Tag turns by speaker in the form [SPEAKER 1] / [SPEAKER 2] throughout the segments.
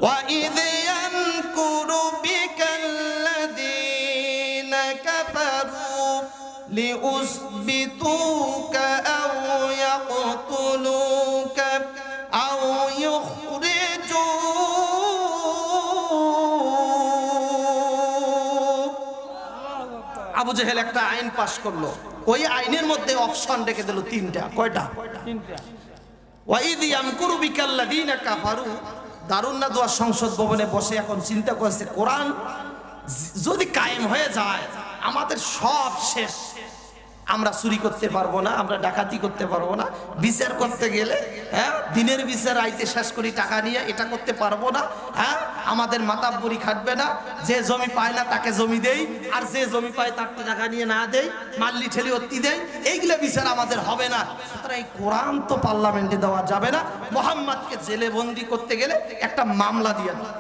[SPEAKER 1] وَإِذْ يَمْكُرُ بِكَ الَّذِينَ كَفَرُوا لِيُثْبِتُوكَ أَوْ يَقْتُلُوكَ أَوْ يُخْرِجُوكَ। আবু জেহেল একটা আইন পাশ করলো, ওই আইনের মধ্যে অপশন রেখে দিল তিনটা। কয়টা? তিনটা। ওয়াইদ ইয়ামকুরু বিকাল্লাযিনা কাফারু। দারুন নাদওয়া সংসদ ভবনে বসে এখন চিন্তা করছে, কোরআন যদি কায়েম হয়ে যায় আমাদের সব শেষ। আমরা চুরি করতে পারবো না, আমরা ডাকাতি করতে পারবো না, বিচার করতে গেলে দিনের বিচার আইতে শেষ করি টাকা নিয়ে, এটা করতে পারবো না। আমাদের মাতাব্বরি খাটবে না, যে জমি পায় না তাকে জমি দেই, আর যে জমি পায় তার টাকা নিয়ে না দেই, মাল্লি ঠেলি অত্তি দেই, এইগুলো বিচার আমাদের হবে না। সুতরাং এই কোরআন তো পার্লামেন্টে দেওয়া যাবে না। মোহাম্মদকে জেলে বন্দি করতে গেলে একটা মামলা দিয়ে দাও।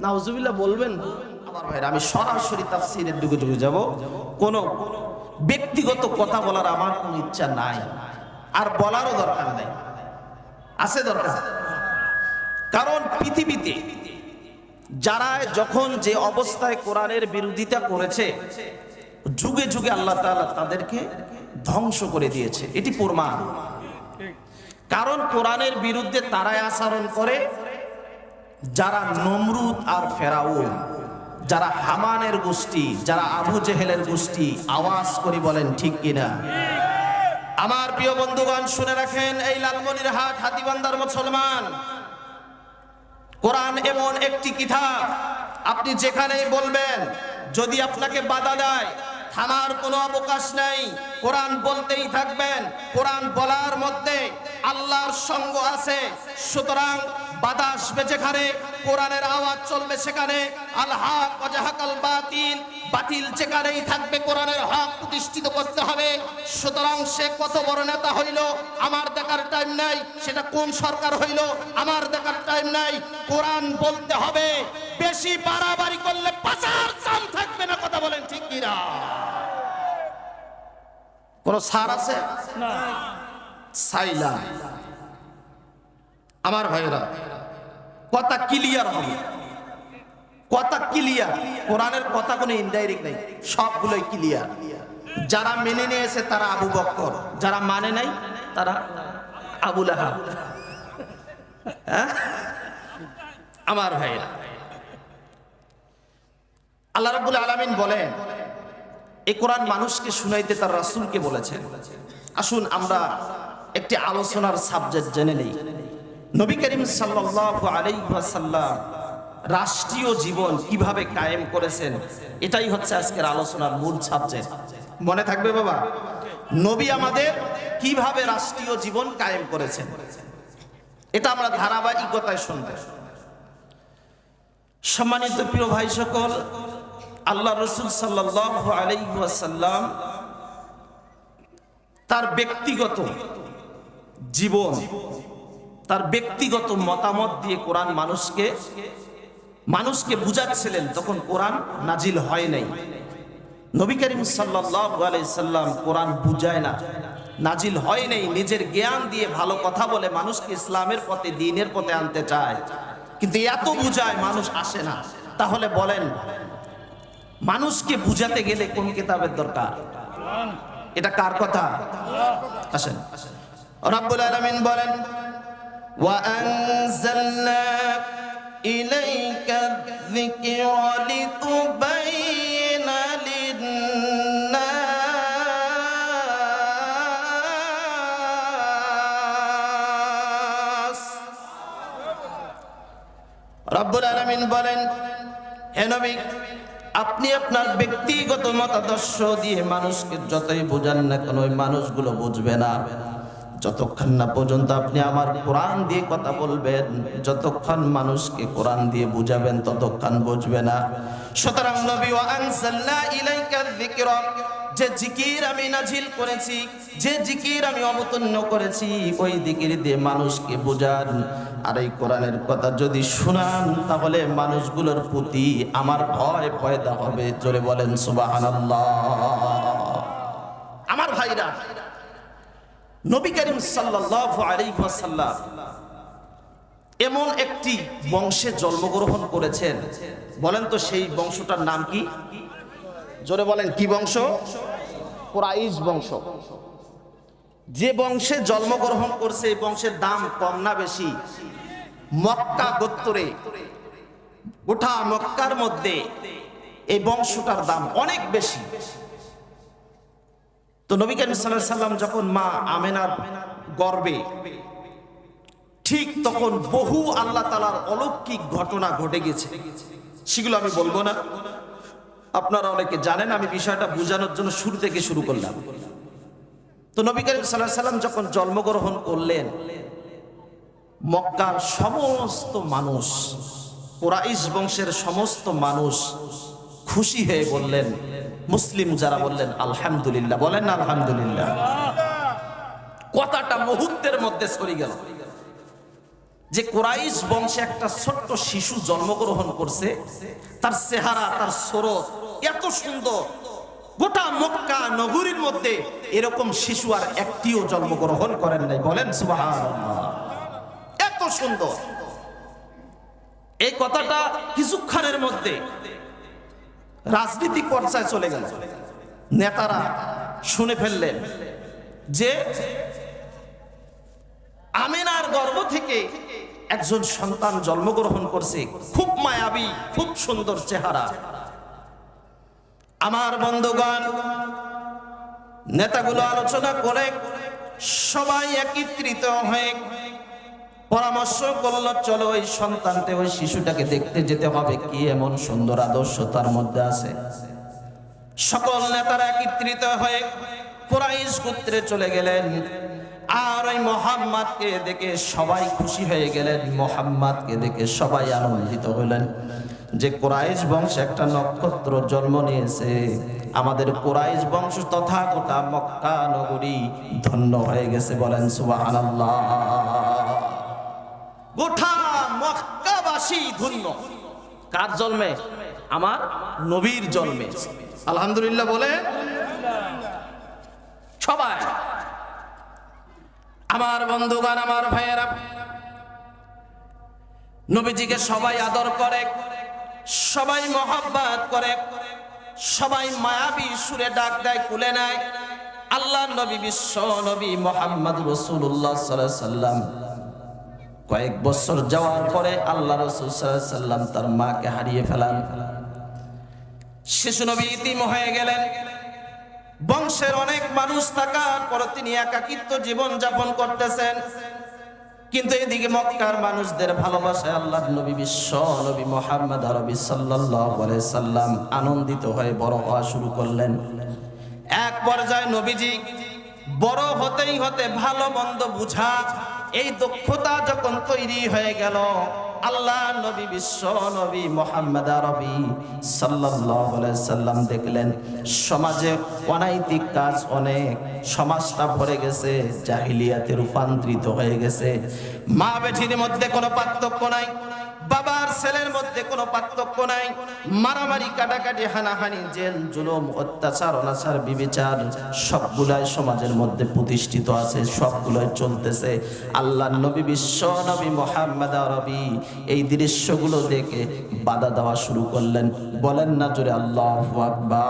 [SPEAKER 1] নাউজুবিল্লাহ বলবেন। আমার ভাইরা, আমি সরাসরি তাফসীরের দিকে যাব। কোন ব্যক্তিগত কথা বলার আমার কোনো ইচ্ছা নাই, আর বলারও দরকার নাই। আছে দরকার? কারণ পৃথিবীতে যারা যখন যে অবস্থায় কোরআনের বিরোধিতা করেছে, যুগে যুগে আল্লাহ তাআলা তাদেরকে ধ্বংস করে দিয়েছে, এটি প্রমাণ। কারণ কোরআনের বিরুদ্ধে তারাই আচরণ করে যারা নমরুদ আর ফেরাউন, যারা হামানের গোষ্ঠী, যারা আবু জেহেলের গোষ্ঠী। আওয়াজ করি বলেন ঠিক কিনা? আমার প্রিয় বন্ধুগণ শুনে রাখেন, এই লালমনিরহাট হাতীবান্ধার মুসলমান, কোরআন এমন একটি কিতাব, আপনি যেখানেই বলবেন, যদি আপনাকে বাধা দেয় থামার কোনো অবকাশ নাই, কোরআন বলতেই থাকবেন। কোরআন বলার মধ্যে আল্লাহর সঙ্গ আছে। সুতরাং বাধা আসবে যেখানে, কোরআনের আওয়াজ চলবে সেখানে। আল হক ওয়া জাহাকাল বাতিল, বাতিল যেখানেই থাকবে কোরআনের হক প্রতিষ্ঠিত করতে হবে। সুতরাং সে কত বড় নেতা হইল আমার দেখার টাইম নাই, সেটা কোন সরকার হইল আমার দেখার টাইম নাই। কোরআন বলতে হবে। বেশি বাড়াবাড়ি করলে পাচার চাম থাকবে না। কথা বলেন ঠিক কিনা? কোন সার আছে না? সাইলা আমার ভাইরা, কথা ক্লিয়ার হবে, কথা ক্লিয়ার। কোরআনের কথা কোনো ইনডাইরেক্ট নাই, সবগুলোই ক্লিয়ার। যারা মেনে নিয়েছে তারা আবু বকর, যারা মানে নাই তারা আবু লাহাব। আমার ভাইরা, আল্লাহ রাব্বুল আলামিন বলেন, এই কোরআন মানুষকে শুনাইতে তার রাসূলকে বলেছেন। আসুন আমরা একটি আলোচনার সাবজেক্ট জেনে নেই। নবী করিম সাল্লাল্লাহু আলাইহি ওয়াসাল্লাম রাষ্ট্রীয় জীবন কিভাবে কায়েম করেছেন, এটাই হচ্ছে আজকের আলোচনার মূল সাবজেক্ট। মনে থাকবে বাবা, নবী আমাদের কিভাবে রাষ্ট্রীয় জীবন কায়েম করেছেন, এটা আমরা ধারাবাহিকতায় শুনব। সম্মানিত প্রিয় ভাই সকল, আল্লাহ রাসূল সাল্লাল্লাহু আলাইহি ওয়াসাল্লাম তার ব্যক্তিগত জীবন, তার ব্যক্তিগত মতামত দিয়ে কোরআন মানুষকে বুঝাচ্ছিলেন। তখন কোরআন নাজিল হয় নাই। নবী করিম সাল্লাল্লাহু আলাইহি সাল্লাম কোরআন বুঝায় না, নাজিল হয় নাই। নিজের জ্ঞান দিয়ে ভালো কথা বলে মানুষকে ইসলামের পথে, দ্বীনের পথে আনতে চায়, কিন্তু এত বুঝায় মানুষ আসে না। তাহলে বলেন, মানুষকে বুঝাতে গেলে কোন কিতাবের দরকার? এটা কার কথা? আসেন, রব্বুল আলামিন বলেন, ওয়া আনজালনা ইলাইকা যিকরা লিতুবাইয়িনা লিন-নাস। রব্বুল আলামিন বলেন, হে নবী, আপনি আপনার ব্যক্তিগত মতাদর্শ দিয়ে মানুষকে যতই বোঝান না কেন, ওই মানুষগুলো বুঝবে না যতক্ষণ না পর্যন্ত আপনি আমার কোরআন দিয়ে কথা বলবেন। যতক্ষণ মানুষকে কোরআন দিয়ে বুঝাবেন ততক্ষণ বুঝবে না। সুতরাং নবী, ওয়া আনজালনা ইলাইকা যিকরা, যে জিকির আমি নাজিল করেছি, যে জিকির আমি অবতীর্ণ করেছি, ওই জিকির দিয়ে মানুষকে বুঝান। আর এই কোরআনের কথা যদি শোনান, তাহলে মানুষগুলোর প্রতি আমার ভয় পয়দা হবে। জোরে বলেন সুবহানাল্লাহ। আমার ভাইরা, নবী করিম সাল্লাল্লাহু আলাইহি ওয়াসাল্লাম এমন একটি বংশে জন্মগ্রহণ করেছেন, বলেন তো সেই বংশটার নাম কি? জোরে বলেন, কি বংশ? কুরাইশ বংশ। যে বংশে জন্মগ্রহণ করছে এই বংশের দাম কম না বেশি? মক্কা গোত্রে, গোটা মক্কার মধ্যে এই বংশটার দাম অনেক বেশি। তো নবী করিম সাল্লাল্লাহু আলাইহি সাল্লাম যখন মা আমেনার গর্ভে, ঠিক তখন বহু আল্লাহ তাআলার অলৌকিক ঘটনা ঘটে গেছে। সেগুলো আমি বলবো না, আপনারা অনেকে জানেন। আমি বিষয়টা বোঝানোর জন্য শুরু থেকে শুরু করলাম। তো নবী করিম সাল্লাল্লাহু আলাইহি সাল্লাম যখন জন্মগ্রহণ করলেন, মক্কার সমস্ত মানুষ, কুরাইশ বংশের সমস্ত মানুষ খুশি হয়ে বললেন, মুসলিম যারা বললেন আলহামদুলিল্লাহ। বলেন না আলহামদুলিল্লাহ? কথাটা মুহূর্তের মধ্যে ছড়িয়ে গেল যে কুরাইশ বংশে একটা ছোট্ট শিশু জন্মগ্রহণ করছে, তার চেহারা, তার সুরত এত সুন্দর, গোটা মক্কা নগরীর মধ্যে এরকম শিশু আর একটিও জন্মগ্রহণ করেন নাই। বলেন সুবহানাল্লাহ, এত সুন্দর। এই কথাটা কিছুক্ষণের মধ্যে রাজনীতিক পর্যায়ে চলে গেল। নেতারা শুনে ফেললেন যে আমেনার গর্ভ থেকে একজন সন্তান জন্মগ্রহণ করছে, খুব মায়াবী, খুব সুন্দর চেহারা। আমার বন্ধুগণ, নেতাগুলো আলোচনা করে সবাই একত্রিত হয়ে পরামর্শ করল, চলো ওই সন্তানকে, ওই শিশুটাকে দেখতে যেতে হবে, কি এমন সুন্দর আদর্শ তার মধ্যে আছে। সকল নেতারা একত্রিত হয়ে কুরাইশ গোত্রে চলে গেলেন। আর ওই মুহাম্মাদকে দেখে সবাই খুশি হয়ে গেলেন, মুহাম্মাদকে দেখে সবাই আনন্দিত হলেন যে কুরাইশ বংশে একটা নক্ষত্র জন্ম নিয়েছে। আমাদের কুরাইশ বংশ তথা গোটা মক্কা নগরী ধন্য হয়ে গেছে। বলেন সুবহানাল্লাহ। গোটা মক্কাবাসী ধন্য। কার জন্মে? আমার নবীর জন্মে। আলহামদুলিল্লাহ বলে সবাই। আমার বন্ধুগণ, আমার ভাইয়েরা, নবীজিকে সবাই আদর করে, সবাই মহব্বত করে, সবাই মায়াবী সুরে ডাক দেয়, কুলে নেয়। আল্লাহ নবী, বিশ্ব নবী মুহাম্মদ রাসূলুল্লাহ সাল্লাল্লাহু আলাইহি সাল্লাম কয়েক বছর যাওয়ার পরে আল্লাহ রাসূল সাল্লাল্লাহু আলাইহি সাল্লাম তার মাকে হারিয়ে ফেলেন। শিশু নবী ইতিম হয়ে গেলেন। বংশের অনেক মানুষ থাকার পর তিনি একাকিত্ব জীবন যাপন করতেছেন। কিন্তু এদিকে মক্কার মানুষদের ভালোবাসায় আল্লাহর নবী, বিশ্ব নবী মুহাম্মদ আরবি সাল্লাল্লাহু আলাইহি সাল্লাম আনন্দিত হয়ে বড় হওয়া শুরু করলেন। এক পর্যায়ে নবীজি বড় হতেই হতে ভালো মন্দ বুঝা এই দক্ষতা যখন তৈরি হয়ে গেল, আল্লাহ নবী, বিশ্ব নবী মুহাম্মদ আরবি সাল্লাল্লাহু আলাইহি সাল্লাম দেখলেন সমাজে অনৈতিক কাজ অনেক, সমাজটা ভরে গেছে, জাহিলিয়াতে রূপান্তরিত হয়ে গেছে। মা বেটির মধ্যে কোনো পার্থক্য নাই, বাবার ছেলের মধ্যে কোনো পার্থক্য নাই। মারামারি, কাটাকাটি, হানাহানি, জেল, জুলুম, অত্যাচার, অনাচার, বিবিচার সবগুলাই সমাজের মধ্যে প্রতিষ্ঠিত আছে, সবগুলাই চলতেছে। আল্লাহর নবী, বিশ্ব নবী মুহাম্মদ আরবি এই দৃশ্যগুলো দেখে বাধা দেওয়া শুরু করলেন। বলেন না জোরে আল্লাহু আকবার।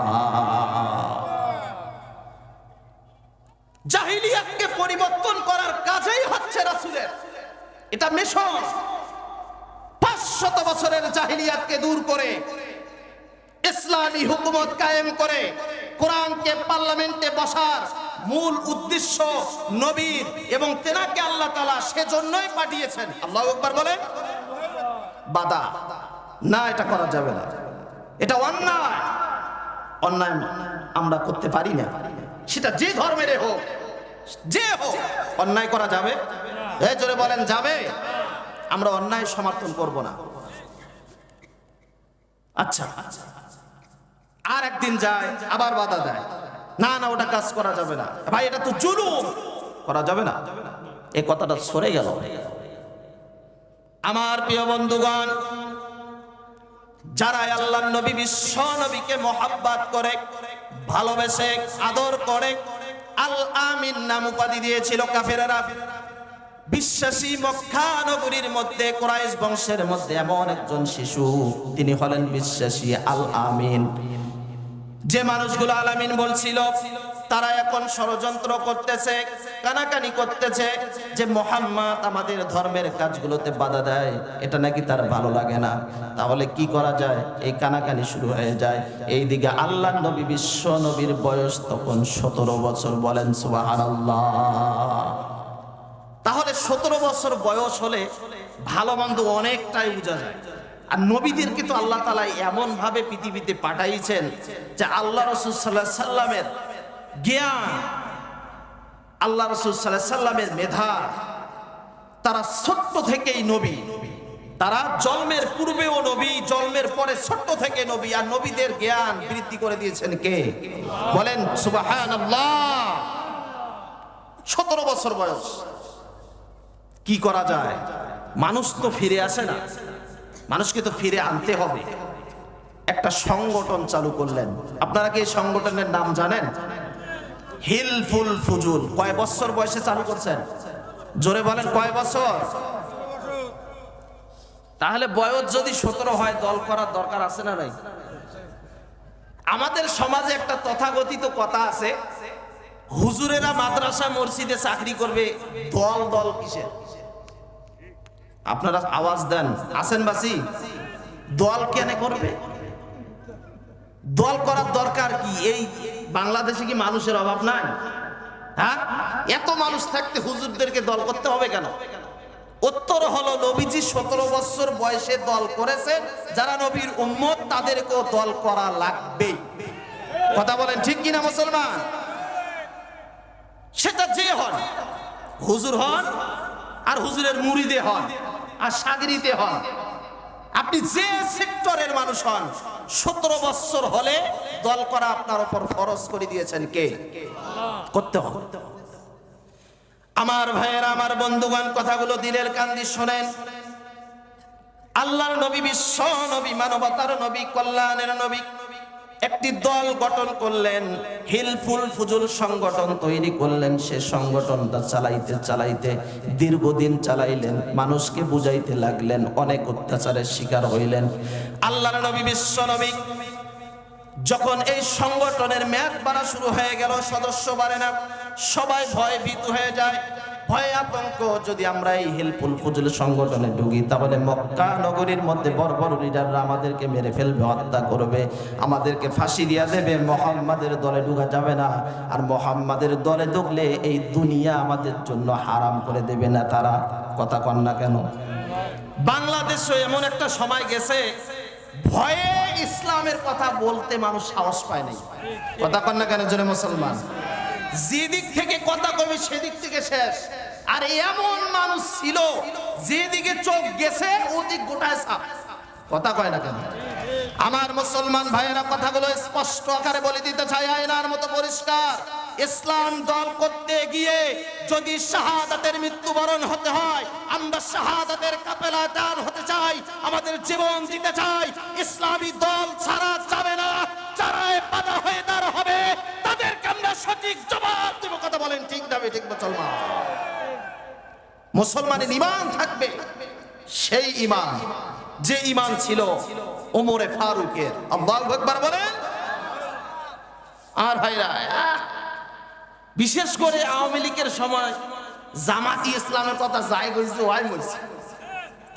[SPEAKER 1] জাহিলিয়াতকে পরিবর্তন করার কাজেই হচ্ছে রাসূলের এটা মিশন। 500 বছরের জাহিলিয়াতকে দূর করে ইসলামী হুকুমত কায়েম করে কোরআনকে পার্লামেন্টে বসার মূল উদ্দেশ্য নবীর, এবং তেনাকে আল্লাহ তাআলা সেজন্যই পাঠিয়েছেন। আল্লাহু আকবার বলেন। বাধা না, এটা করা যাবে না, এটা অন্যায়। অন্যায় আমরা করতে পারি না, সেটা যে ধর্মের হোক, যে হোক, অন্যায় করা যাবে? এই জোরে বলেন, যাবে? আমরা অন্যায় সমর্থন করব না। আচ্ছা, আর একদিন যায়, আবার বাধা দেয়, না না ওটা কাজ করা যাবে না, ভাই এটা তো জুলুম, করা যাবে না। এই কথাটা সরে গেল। আমার প্রিয় বন্ধুগণ, যারা আল্লাহর নবী, বিশ্ব নবীকে মহব্বত করে, ভালোবেসে, আদর করে, আল আমিন নাম উপাধি দিয়েছিল কাফেররা। বিশ্বাসী মক্কা নগরীর মধ্যে কুরাইশ বংশের মধ্যে এমন একজন শিশু, তিনি হলেন বিশ্বাসী আল আমিন। যে মানুষগুলো আল আমিন বলছিল, তারা এখন ষড়যন্ত্র করতেছে, কানাকানি করতেছে যে মুহাম্মদ আমাদের ধর্মের কাজগুলোতে বাধা দেয়, এটা নাকি তার ভালো লাগে না। তাহলে কি করা যায়? এই কানাকানি শুরু হয়ে যায়। এইদিকে আল্লাহর নবী, বিশ্ব নবীর বয়স তখন 17 বছর। বলেন সুবহানাল্লাহ। তাহলে 17 বছর বয়স হলে ভালো মন্দ অনেকটাই বোঝা যায়। আর নবীদেরকে তো আল্লাহ তাআলা এমন ভাবে পৃথিবীতে পাঠাইছেন যে আল্লাহ রাসূল সাল্লাল্লাহু আলাইহি সাল্লামের জ্ঞান, আল্লাহ রাসূল সাল্লাল্লাহু আলাইহি সাল্লামের মেধা, তারা ছোট্ট থেকেই নবী। তারা জন্মের পূর্বেও নবী, জন্মের পরে ছোট্ট থেকে নবী। আর নবীদের জ্ঞান বৃদ্ধি করে দিয়েছেন কে? বলেন সুবহানাল্লাহ। 17 বছর বয়স। কি করা যায়? মানুষ তো ফিরে আসে না, মানুষকে তো ফিরে আনতে হবে। একটা সংগঠন চালু করলেন। আপনারা কি এই সংগঠনের নাম জানেন? হিলফুল ফুজুল। কয় বছর বয়সে চালু করছেন? জোরে বলেন, কয় বছর? তাহলে বয়স যদি 17 হয়, দল করার দরকার আছে না নাই? আমাদের সমাজে একটা তথাকথিত কথা আছে, হুজুরেরা মাদ্রাসা মসজিদে চাকরি করবে, দল দল কিসের? আপনারা আওয়াজ দেন, আছেন বাসি? দল কেন করবে? দল করার দরকার কি? এই বাংলাদেশে কি মানুষের অভাব নাই? হ্যাঁ, এত মানুষ থাকতে হুজুরদেরকে দল করতে হবে কেন? উত্তর হলো, নবীজি 17 বছর বয়সে দল করেছেন। যারা নবীর উম্মত, তাদেরকেও দল করা লাগবে। কথা বলেন ঠিক কিনা মুসলমান? সেটা যে হন, হুজুর হন আর হুজুরের মুরিদে হন আর সাগরিতে হন, আপনি যে সেক্টরের মানুষ হন, 17 বছর হলে দল করা আপনার উপর ফরজ করে দিয়েছেন কে? করতে হবে। আমার ভাইয়েরা, আমার বন্ধুগণ, কথাগুলো দিলের কান দিয়ে শোনেন। আল্লাহর নবী, বিশ্ব নবী, মানবতার নবী, কল্যাণের নবী একটি দল গঠন করলেন, হিলফুল ফুজুল সংগঠন তৈরি করলেন। সে সংগঠনটা চালাইতে চালাইতে দীর্ঘদিন চালাইলেন, মানুষকে বুঝাইতে লাগলেন, অনেক অত্যাচারের শিকার হইলেন। আল্লাহর নবী, বিশ্ব নবী যখন এই সংগঠনের মেয়াদ বাড়া শুরু হয়ে গেল, সদস্য বাড়ে না, সবাই ভয় ভীত হয়ে যায়। ভয় আতঙ্ক, যদি আমরা এই হিলফুল ফুজুল সংগঠনে ঢুকি, তাহলে মক্কা নগরীর মধ্যে বড় বড় লিডাররা আমাদেরকে মেরে ফেলবে, হত্যা করবে, আমাদেরকে ফাঁসি দিয়া দেবে। মুহাম্মাদের দলে ঢুকা যাবে না। আর মুহাম্মাদের দলে ঢুকলে এই দুনিয়া আমাদের জন্য হারাম করে দেবে না তারা। কথা কন না কেন? বাংলাদেশে এমন একটা সময় গেছে, ভয়ে ইসলামের কথা বলতে মানুষ সাহস পায় নাই। কথা কন না কেন জোরে মুসলমান? যেদিক থেকে কথা কবে সেদিক থেকে শেষ। আর এমন মানুষ ছিল, যেদিকে চোখ গেছে ওদিক গোটায় সাপ। কথা কয় না কেন? আমার মুসলমান ভাইয়েরা, কথাগুলো স্পষ্ট আকারে বলে দিতে চাই, আয়নার মতো পরিষ্কার। ইসলাম দল করতে গিয়ে যদি শাহাদাতের মৃত্যুবরণ হতে হয়, আমরা শাহাদাতের কাফেলায় দাঁড় হতে চাই, আমাদের জীবন দিতে চাই, ইসলামী দল ছাড়া যাবে না। যারা বাধা হয়ে দাঁড় হবে, তাদেরকে আমরা সঠিক জবাব দেব। কথা বলেন ঠিক না? ঠিক মুসলমান? মুসলমানের ঈমান থাকবে সেই ঈমান, যে ঈমান ছিল ওমরে ফারুকের। আল্লাহু আকবার বলেন। আর ভাইরা, বিশেষ করে আওয়ামী লীগের সময় জামাতি ইসলামের কথা যাই বলছে ওয়াই বলছে।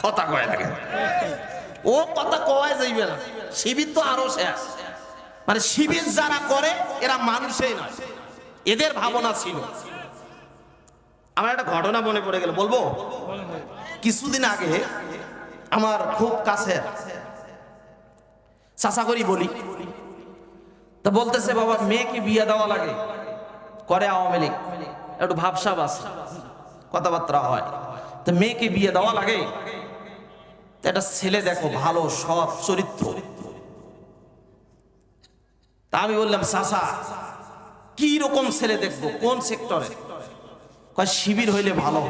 [SPEAKER 1] কথা কয় না কেন? ও কথা কয় যাইবে না। শিবির তো আরো শেষ। মানে শিবির যারা করে এরা মানুষই নয়, এদের ভাবনা ছিল। আমার একটা ঘটনা মনে পড়ে গেল, বলবো? কিছুদিন আগে আমার খুব কাছের চাচা করি বলি, তা বলতেছে, বাবা মেয়েকে বিয়ে দেওয়া লাগে, করে আওয়ামী লীগ, একটু ভাবসাব আছে, কথাবার্তা হয়, তো মেয়েকে বিয়ে দেওয়া লাগে, একটা ছেলে দেখো ভালো সৎ চরিত্র। তা আমি বললাম, চাচা কি রকম ছেলে দেখবো, কোন সেক্টরে? কয় শিবির হইলে ভালো।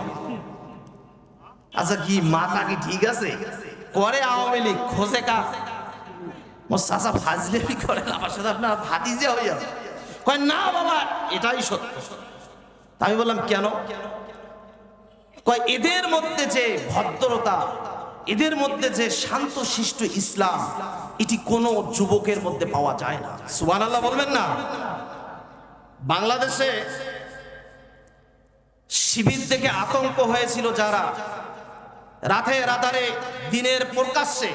[SPEAKER 1] আচ্ছা, কি মাথা কি ঠিক আছে? করে আওয়ামী লীগ, খোঁজে কাজ। মোর চাচা ফাজলেমি করেন, আমার সাথে আপনার ভাতিজা হইয়া। কয় না বাবা, এটাই সত্য। আমি বললাম কেন? কয় এদের মধ্যে যে ভদ্রতা, এদের মধ্যে যে শান্তশিষ্ট ইসলাম, এটি কোনো যুবকের মধ্যে পাওয়া যায় না। সুবহানাল্লাহ বলবেন না? বাংলাদেশে শিবির থেকে আতঙ্ক হয়েছিল যারা, রাতে রাতারে দিনের প্রকাশ্যে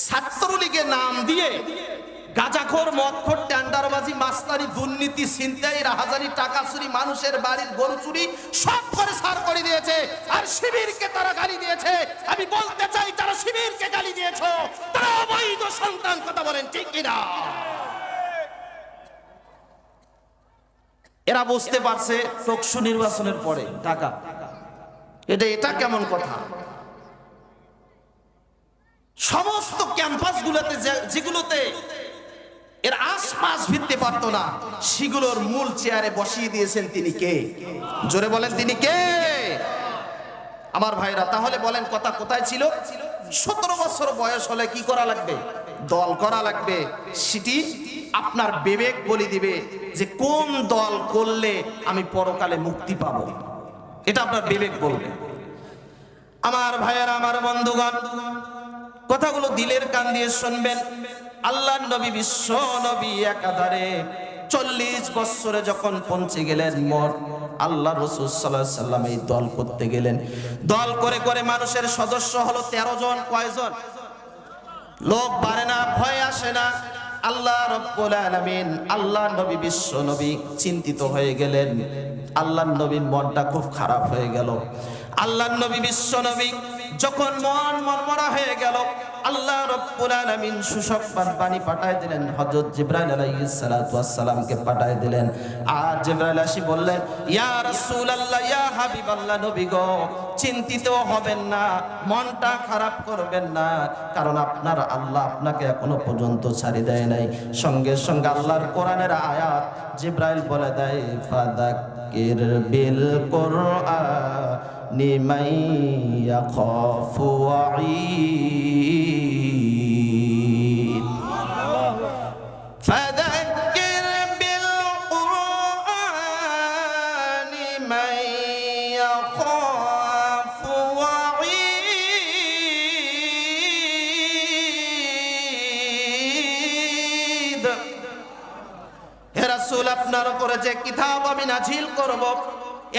[SPEAKER 1] ছাত্রলীগের নাম দিয়ে গাঁজাখোর, মদখোর, টেন্ডারবাজি, মাস্তানি, দুর্নীতি, ছিনতাই, রাহাজানি, টাকা চুরি, মানুষের বাড়ির গরু চুরি সব করে সার করে দিয়েছে। আর শিবিরকে তারা গালি দিয়েছে। আমি বলতে চাই, যারা শিবিরকে গালি দিয়েছো তারা অবৈধ সন্তান। কথা বলেন ঠিক কিনা? এরা বুঝতে পারছে টকশু নির্বাচনের পরে টাকা, এটা কেমন কথা? সমস্ত ক্যাম্পাসগুলোতে যেগুলোতে এর আশপাশ ভিত্তি পারতো না, সেগুলোর মূল চেয়ারে বসিয়ে দিয়েছেন তিনি কে? জোরে বলেন, তিনি কে? আমার ভাইরা, তাহলে বলেন কথা কোথায় ছিল? 17 বছর বয়স হলে কি করা লাগবে? দল করা লাগবে। সেটি আপনার বিবেক বলে দিবে যে কোন দল করলে আমি পরকালে মুক্তি পাবো, এটা আপনার বিবেক বলবে। আমার ভাইয়েরা, আমার বন্ধুগণ, কথাগুলো দিলের কান দিয়ে শুনবেন। আল্লাহর নবী, বিশ্ব নবী একাধারে 40 বছরে যখন পৌঁছে গেলেন, মোট আল্লাহ রাসূল সাল্লাল্লাহু আলাইহি সাল্লাম এই দল করতে গেলেন। দল করে করে মানুষের সদস্য হলো 13 জন। কয়জন? লোক বাড়ে না, ভয় আসে না। আল্লাহ রাব্বুল আলামিন, আল্লাহ নবী, বিশ্ব নবী চিন্তিত হয়ে গেলেন। আল্লাহর নবীর মনটা খুব খারাপ হয়ে গেল। আল্লাহর নবী, বিশ্ব নবী যখন মনমরা হয়ে গেল, আল্লাহ রাব্বুল আলামিন সুসংবাদ বাণী পাঠায় দিলেন। হযরত জিবরাইল আলাইহিস সালাতু ওয়াস সালামকে পাঠায় দিলেন। আর জিবরাইল আসি বললেন, ইয়া রাসূলুল্লাহ, ইয়া হাবিবাল্লাহ, নবী গো, চিন্তিত হবেন না, মনটা খারাপ করবেন না, কারণ আপনার আল্লাহ আপনাকে এখনো পর্যন্ত ছাড়ি দেয় নাই। সঙ্গে সঙ্গে আল্লাহর কোরআনের আয়াত জিবরাইল বলে দেয়, ফাযাক্কির বিল কুরআনি মান ইয়াখাফু ওয়াঈদ। ফাযাক্কির বিল কুরআনি মান ইয়াখাফু ওয়াঈদ। হে রাসূল, আপনার উপরে যে কিতাব আমি নাজিল করব,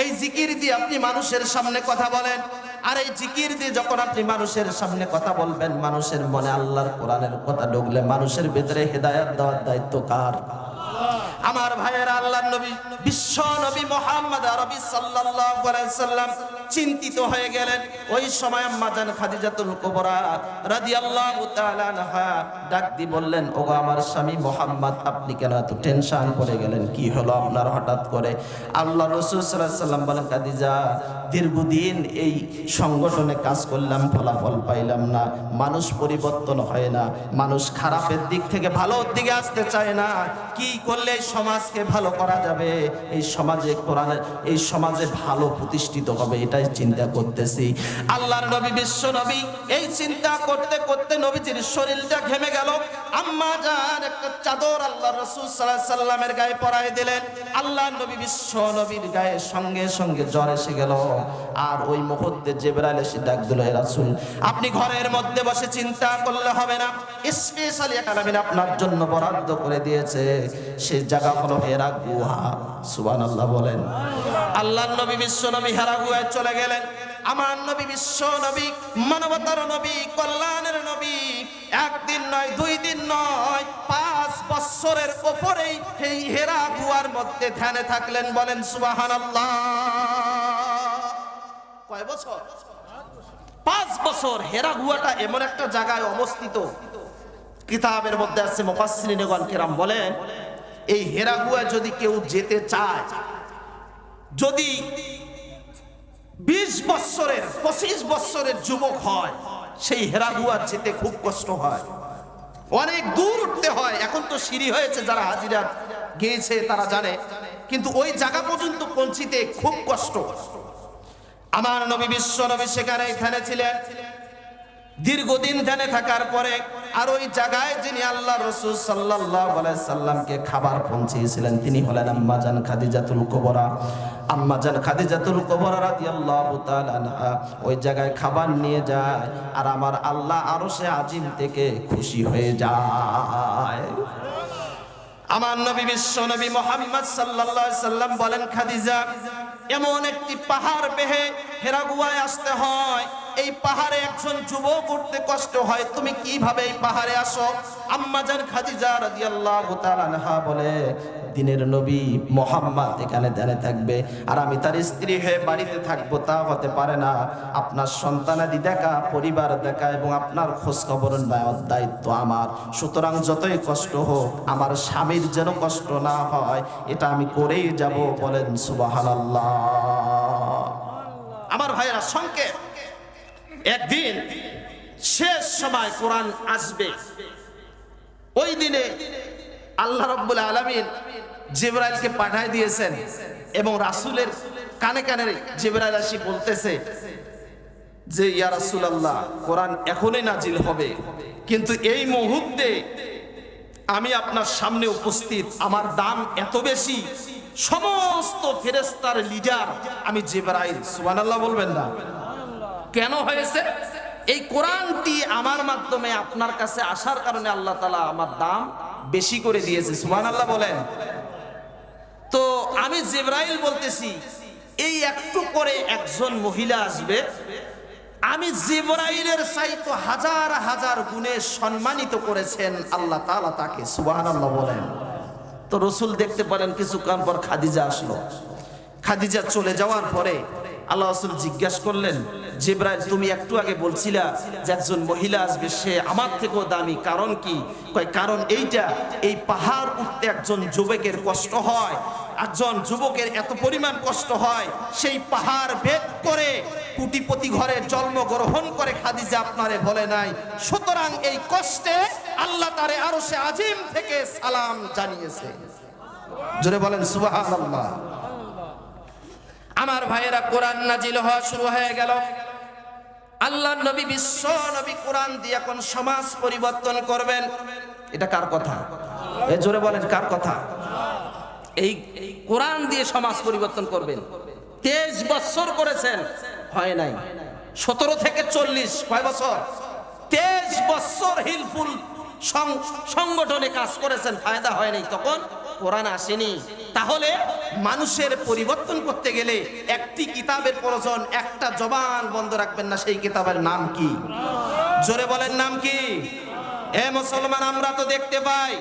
[SPEAKER 1] এই জিকির দিয়ে আপনি মানুষের সামনে কথা বলেন। আর এই জিকির দিয়ে যখন আপনি মানুষের সামনে কথা বলবেন, মানুষের মনে আল্লাহর কোরআনের কথা ঢুকলে মানুষের ভিতরে হেদায়েত দেওয়ার দায়িত্ব কার? আমার ভাইয়েরা, আল্লাহর নবী, বিশ্ব নবী মুহাম্মদ আরবি সাল্লাল্লাহু আলাইহি সাল্লাম চিন্তিত হয়ে গেলেন। ওই সময় আম্মা জান খাদিজাতুল কুবরা রাদিয়াল্লাহু তাআলা আনহা ডাক দিয়ে বললেন, ওগো আমার স্বামী মুহাম্মদ, আপনি কেন এত টেনশন করে গেলেন? কি হলো আপনার হঠাৎ করে? আল্লাহ রাসূল সাল্লাল্লাহু আলাইহি সাল্লাম বলেন, খাদিজা, দীর্ঘদিন এই সংগঠনে কাজ করলাম, ফলাফল পাইলাম না। মানুষ পরিবর্তন হয় না, মানুষ খারাপের দিক থেকে ভালোর দিকে আসতে চায় না। কি করলে এই সমাজকে ভালো করা যাবে, এই সমাজে কোরআনের, এই সমাজে ভালো প্রতিষ্ঠিত হবে, এটাই চিন্তা করতেছি। আল্লাহর নবী, বিশ্ব নবী এই চিন্তা করতে করতে নবীজির শরীরটা ঘেমে গেল। আম্মা জান একটা চাদর আল্লাহ রাসূল সাল্লাল্লাহু আলাইহি সাল্লামের গায়ে পরায় দিলেন। আল্লাহর নবী, বিশ্ব নবীর গায়ে সঙ্গে সঙ্গে জ্বর এসে গেল। আর ওই মুহূর্তে জিবরাইল এসে ডাক দিল, হে রাসূল, আপনি ঘরের মধ্যে বসে চিন্তা করলে হবে না, স্পেশালি একটা আমি আপনার জন্য বরাদ্দ করে দিয়েছে। সেই জায়গা হলো হেরা গুহা। সুবহানাল্লাহ বলেন। আল্লাহর নবী, বিশ্ব নবী হেরা গুহায় চলে গেলেন। আমার নবী, বিশ্ব নবী, মানবতার নবী, কল্যাণের নবী, একদিন নয়, 2 দিন নয়, 5 বছরের উপরেই এই হেরা গুহার মধ্যে ধ্যানে থাকলেন। বলেন সুবহানাল্লাহ। কয় বছর? 5 বছর। হেরা গুহাটা এমন একটা জায়গায় অবস্থিত, কিতাবের মধ্যে আছে, মুফাসসিরিনগণ কেরাম বলেন, এই হেরা গুহায় যদি কেউ যেতে চায়, যদি 20 বছরের 25 বছরের যুবক হয়, সেই হেরা গুহা যেতে খুব কষ্ট হয়, অনেক দূর উঠতে হয়। এখন তো সিঁড়ি হয়েছে, যারা হাজিরা গিয়েছে তারা জানে, কিন্তু ওই জায়গা পর্যন্ত পৌঁছিতে খুব কষ্ট। আমার নবী, বিশ্ব নবী সেখানে ধ্যানে ছিলেন। দীর্ঘদিন ধ্যানে থাকার পরে আর ওই জায়গায় যিনি আল্লাহ রাসূল সাল্লাল্লাহু আলাইহি সাল্লামকে খাবার পৌঁছিয়েছিলেন তিনি হলেন আম্মা জান খাদিজাতুল কুবরা। আম্মা জান খাদিজাতুল কুবরা রাদিয়াল্লাহু তাআলা আনহা ওই জায়গায় খাবার নিয়ে যায় আর আমার আল্লাহ আরশে আজিম থেকে খুশি হয়ে যায়। আমার নবী বিশ্ব নবী মুহাম্মদ সাল্লাল্লাহু আলাইহি সাল্লাম বলেন, খাদিজা এমন একটি পাহাড় বেয়ে হেরা গুহায় আসতে হয়, এই পাহাড়ে একজন যুবক উঠতে কষ্ট হয়, তুমি কিভাবে এই পাহাড়ে আসো? আম্মা জান খাদিজা রাদিয়াল্লাহু তাআলা আনহা বলে, দিনের নবী মুহাম্মদ এখানে দাঁড়িয়ে থাকবে আর আমি তার স্ত্রী হয়ে বাড়িতে থাকবো, তা হতে পারে না। আপনার সন্তানাদি দেখা, পরিবার দেখা এবং আপনার খোঁজ খবর নেওয়ার দায়িত্ব আমার। সুতরাং যতই কষ্ট হোক আমার স্বামীর যেন কষ্ট না হয়, এটা আমি করেই যাব। বলেন সুবহানাল্লাহ। আমার ভাইয়েরা, সংক্ষেপ, একদিন শেষ সময় কোরআন আসবে, ওই দিনে আল্লাহ রাব্বুল আলামিন জিবরাইলকে পাঠিয়ে দিয়েছেন এবং রাসূলের কানে কানে জিবরাইল আসি বলতেছে যে ইয়া রাসূলুল্লাহ, কোরআন এখনই নাজিল হবে, কিন্তু এই মুহূর্তে আমি আপনার সামনে উপস্থিত, আমার দাম এত বেশি, সমস্ত ফেরেশতার লিডার আমি জিবরাইল। সুবহানাল্লাহ বলবেন না? কেন হয়েছে? এই কোরআনটি আমার মাধ্যমে আপনার কাছে আসার কারণে আল্লাহ তাআলা আমার দাম বেশি করে দিয়েছে। সুবহানাল্লাহ বলেন। তো আমি জিবরাইল বলতেছি, এই একটু পরে একজন মহিলা আসবে, আমি জিবরাইলের চাইতে হাজার হাজার গুণে সম্মানিত করেছেন আল্লাহ তাআলা তাকে। সুবহানাল্লাহ বলেন। তো রাসূল দেখতে পেলেন কিছুক্ষণ পর খাদিজা আসলো। খাদিজা চলে যাওয়ার পরে আল্লাহ রাসূল জিজ্ঞাসা করলেন, জিবরাইল তুমি একটু আগে বলছিলা যে একজন মহিলা আসবে, সে আমার থেকেও দামি, কারণ কি? কয় কারণ এইটা, এই পাহাড় উঠতে একজন যুবকের কষ্ট হয়, একজন যুবকের এত পরিমাণ কষ্ট হয়, সেই পাহাড় ভেদ করে কোটিপতি ঘরে জন্মগ্রহণ করে খাদিজা আপনারে বলে নাই। সুতরাং এই কষ্টে আল্লাহ তারে আরশে আজিম থেকে সালাম জানিয়েছে। জোরে বলেন সুবহানাল্লাহ। আমার ভাইয়েরা, কোরআন নাজিল হওয়া শুরু হয়ে গেল। আল্লাহর নবী বিশ্ব নবী কোরআন দিয়ে এখন সমাজ পরিবর্তন করবেন। এটা কার কথা? এ জোরে বলেন, কার কথা? এই কোরআন দিয়ে সমাজ পরিবর্তন করবেন। 23 বছর করেছেন, হয় নাই। 17 থেকে 40 কয় বছর? 23 বছর হিলফুল সংগঠনে কাজ করেছেন, ফায়দা হয় নাই, তখন কোরআন আসেনি। তাহলে মানুষের পরিবর্তন করতে গেলে একটি কিতাবের প্রয়োজন, একটা জবান বন্ধ রাখবেন না। সেই কিতাবের নাম কি? জোরে বলেন, নাম কি? এ মুসলমান, আমরা তো দেখতে পাই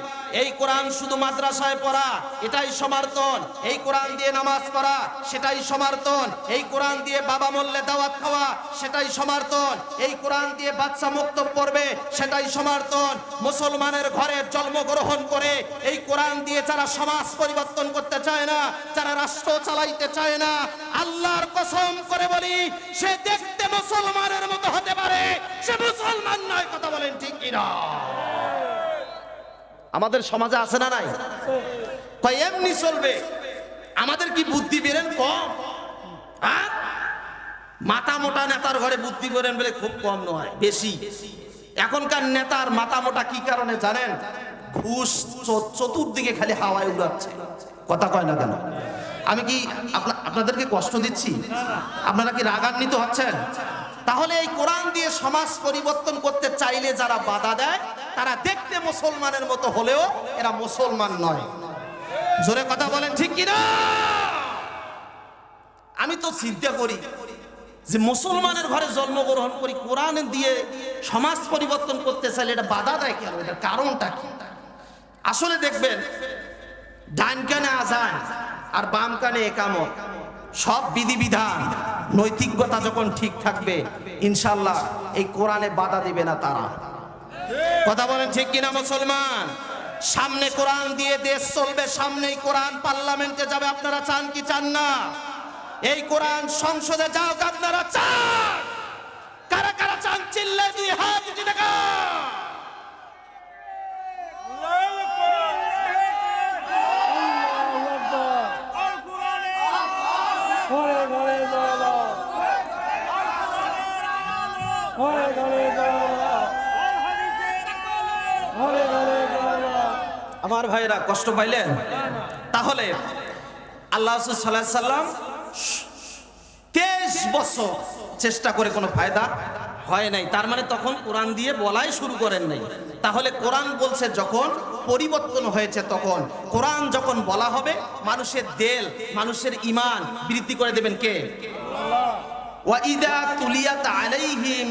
[SPEAKER 1] এই কোরআন শুধু মাদ্রাসায় পড়া এটাই সমর্থন, এই কোরআন দিয়ে নামাজ পড়া সেটাই সমর্থন, এই কোরআন দিয়ে বাবা মরলে দাওয়াত খাওয়া সেটাই সমর্থন, এই কোরআন দিয়ে বাচ্চা মুক্ত পড়বে সেটাই সমর্থন। মুসলমানের ঘরে জন্মগ্রহণ করে এই কোরআন দিয়ে যারা সমাজ পরিবর্তন করতে চায় না, যারা রাষ্ট্র চালাইতে চায় না, আল্লাহর কসম করে বলি, সে দেখতে মুসলমানের মতো হতে পারে, সে মুসলমান নয়। কথা বলেন ঠিক কিনা? আমাদের সমাজে আছে না নাই? কয় এমনি চলবে। আমাদের কি বুদ্ধি বেরেন কম? মাথা মোটা নেতার ঘরে বুদ্ধি বেরেন বলে খুব কম নয়, বেশি। এখনকার নেতার মাথা মোটা কি কারণে জানেন? ঘুষ চতুর্দিকে খালি হাওয়ায় উড়াচ্ছে। কথা কয় না কেন? আমি কি আপনাদেরকে কষ্ট দিচ্ছি? আপনারা কি রাগান্বিত হচ্ছেন? তাহলে এই কোরআন দিয়ে সমাজ পরিবর্তন করতে চাইলে যারা বাধা দেয়, তারা দেখতে মুসলমানের মতো হলেও এরা মুসলমান নয়। জোরে কথা বলেন ঠিক কিনা? আমি তো চিন্তা করি যে মুসলমানের ঘরে জন্মগ্রহণ করি, কোরআন দিয়ে সমাজ পরিবর্তন করতে চাইলে এটা বাধা দেয় কেন? এটার কারণটা কি? আসলে দেখবেন, ডান কানে আযান আর বাম কানে ইকামত, সব বিধিবিধান নৈতিকতা যখন ঠিক থাকবে, ইনশাআল্লাহ এই কোরআনে বাধা দিবে না তারা। কথা বলেন ঠিক কিনা মুসলমান? সামনে কোরআন দিয়ে দেশ চলবে, সামনেই কোরআন পার্লামেন্টে যাবে। আপনারা চান কি চান না? এই কোরআন সংসদে যাওক, আপনারা চান? কারা কারা চান? চিল্লায় দুই হাত উঠে দেখা। আমার ভাইরা কষ্ট পাইলেন? তাহলে আল্লাহ রাসূল সাল্লাল্লাহু আলাইহি সাল্লাম 23 বছর চেষ্টা করে কোনো ফায়দা হয় নাই। তার মানে তখন কোরআন দিয়ে বলাই শুরু করেন নাই। তাহলে কোরআন বলছে যখন পরিবর্তন হয়েছে, তখন কোরআন যখন বলা হবে মানুষের দিল, মানুষের ঈমান বৃদ্ধি করে দেবেন কে? ওয়া ইযা তুলিয়াত আলাইহিম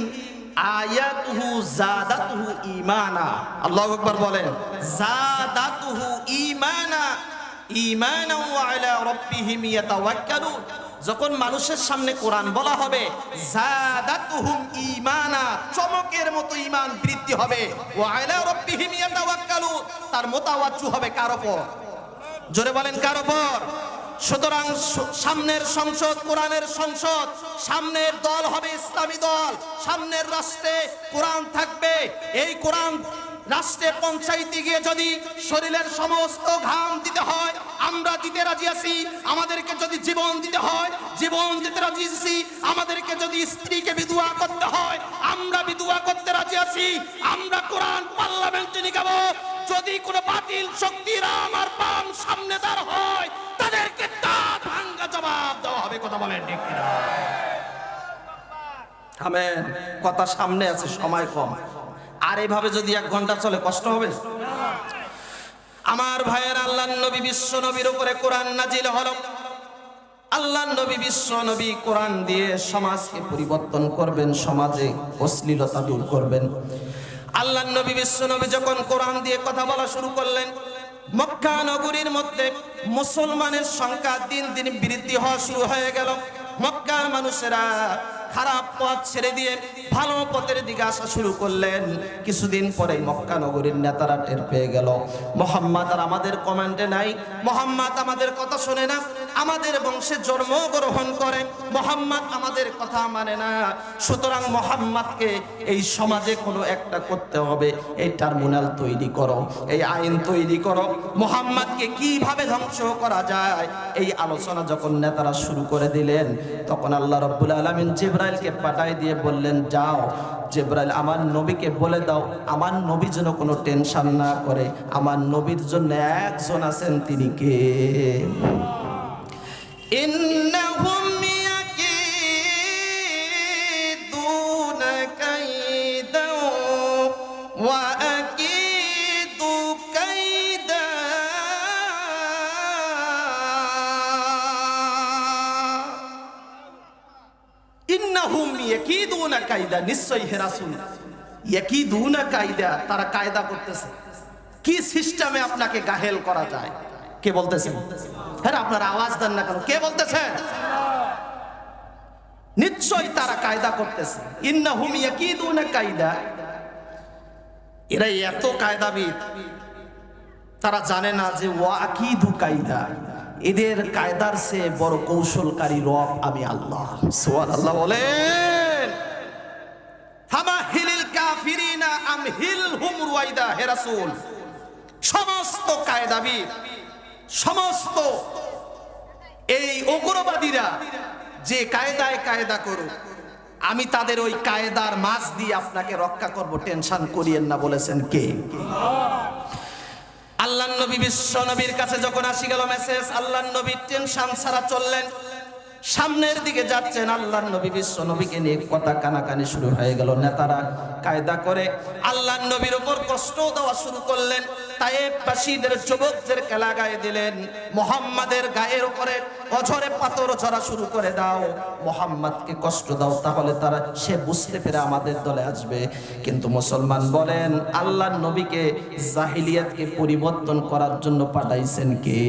[SPEAKER 1] আয়াতুহু যাদাতুহু ঈমানা। আল্লাহু আকবার বলেন, যাদাতুহু ঈমানা ঈমানা ওয়া আলা রাব্বিহিম ইয়াতাওয়াক্কালুন। যখন মানুষের সামনে কোরআন বলা হবে, যাদাতুহুম ঈমানা, চমকের মতো ঈমান বৃদ্ধি হবে, ওয়া আলা রাব্বিহিম ইয়াতাওয়াক্কালুন, তার মোতাওয়াজ্জু হবে কার উপর? জোরে বলেন কার উপর? সুতরাং সামনের সংসদ কোরআনের সংসদ, সামনের দল হবে ইসলামী দল, সামনের রাষ্ট্রে কোরআন থাকবে। এই কোরআন রাষ্ট্রে পঞ্চায়েতে গিয়ে যদি শরীরের সমস্ত ঘাম দিতে হয় আমরা দিতে রাজি আছি, আমাদেরকে যদি জীবন দিতে হয় জীবন দিতে রাজি আছি, আমাদেরকে যদি স্ত্রীকে বিধবা করতে হয় আমরা বিধবা করতে রাজি আছি। আমরা কোরআন পার্লামেন্টে নিয়ে যাব। যদি কোনো বাতিল শক্তির আমার বাম সামনে দাঁড় হয় তাদেরকে দাঁত ভাঙা জবাব দেওয়া হবে। কথা বলেন ঠিক কিনা? আমেন। কথা সামনে আছে, সময় কম। আর এইভাবে যদি 1 ঘন্টা চলে কষ্ট হবে? আমার ভাইয়ের, আল্লাহর নবী বিশ্ব নবীর উপরে কোরআন নাজিল হলো। আল্লাহর নবী বিশ্ব নবী কোরআন দিয়ে সমাজকে পরিবর্তন করবেন, সমাজে অশ্লীলতা দূর করবেন। আল্লাহর নবী বিশ্ব নবী যখন কোরআন দিয়ে কথা বলা শুরু করলেন, মক্কা নগরীর মধ্যে মুসলমানের সংখ্যা দিন দিন বৃদ্ধি হওয়া শুরু হয়ে গেল। মক্কার মানুষেরা খারাপ পথ ছেড়ে দিয়ে ভালো পথের দিকে আসা শুরু করলেন। কিছুদিন পরে মক্কা নগরীর নেতারা টের পেয়ে গেল মুহাম্মদ আর আমাদের কমান্ডে নাই, মুহাম্মদ আমাদের কথা শোনে না, আমাদের বংশে জন্মগ্রহণ করে, মুহাম্মদ আমাদের কথা মানে না। সুতরাং মুহাম্মদকে এই সমাজে কোনো একটা করতে হবে, এই টার্মিনাল তৈরি করো, এই আইন তৈরি করো, মুহাম্মদকে কিভাবে ধ্বংস করা যায় এই আলোচনা যখন নেতারা শুরু করে দিলেন, তখন আল্লাহ রাব্বুল আলামিন জিবরাইলকে পাঠায় দিয়ে বললেন, যাও জিবরাইল আমার নবীকে বলে দাও আমার নবী যেন কোনো টেনশন না করে, আমার নবীর জন্য একজন আছেন, তিনি কে? ইন্নাহুম ইয়াকিদুনা কাইদা ওয়া আকিদু কাইদা। ইন্নাহুম ইয়াকিদুনা কাইদা, নিশ্চয়ই হে রাসূল ইয়াকিদুনা কাইদা, তারা কায়দা করতেছে কি সিস্টেমে আপনাকে গাহেল করা যায়। কে বলতেছেন? হ্যাঁ, আপনারা আওয়াজ দেন না কেন? কে বলতেছেন? নিশ্চয়ই তারা কায়দা করতেছে। ইন্নাহুম ইয়াকিদুনা কায়দা, এরা এত কায়দাবিদ, তারা জানে না যে ওয়াকিদু কায়দা, এদের কায়দার চেয়ে বড় কৌশলকারী রব আমি আল্লাহ। সুবহানাল্লাহ বলেন। ফামাহিলিল কাফিরিনা আমহিলহুম রুয়াইদা। হে রাসূল, সমস্ত কায়দাবিদ, সমস্ত এই উগ্রবাদীরা যে কায়দায় কায়দা করুক, আমি তাদের ওই কায়দার মাঝ দিয়ে আপনাকে রক্ষা করব, টেনশন করিয়েন না। বলেছেন কে? আল্লাহর নবী বিশ্ব নবীর কাছে যখন আসি গেল মেসেজ, আল্লাহর নবী টেনশন ছাড়া চললেন, সামনের দিকে যাচ্ছেন। আল্লাহর নবী বিশ্ব নবীকে নিয়ে কথা কানাকানি শুরু হয়ে গেল। নেতারা কায়দা করে আল্লাহর নবীর উপর কষ্ট দেওয়া শুরু করলেন। তায়েববাসীদের যুবকদেরকে লাগায় দিলেন, মুহাম্মাদের গায়ের উপরে অঝরে পাথর ঝরা শুরু করে দাও, মুহাম্মাদকে কষ্ট দাও, তাহলে তারা সে বুঝতে পেরে আমাদের দলে আসবে। কিন্তু মুসলমান বলেন, আল্লাহর নবীকে জাহিলিয়াতকে পরিবর্তন করার জন্য পাঠাইছেন কে?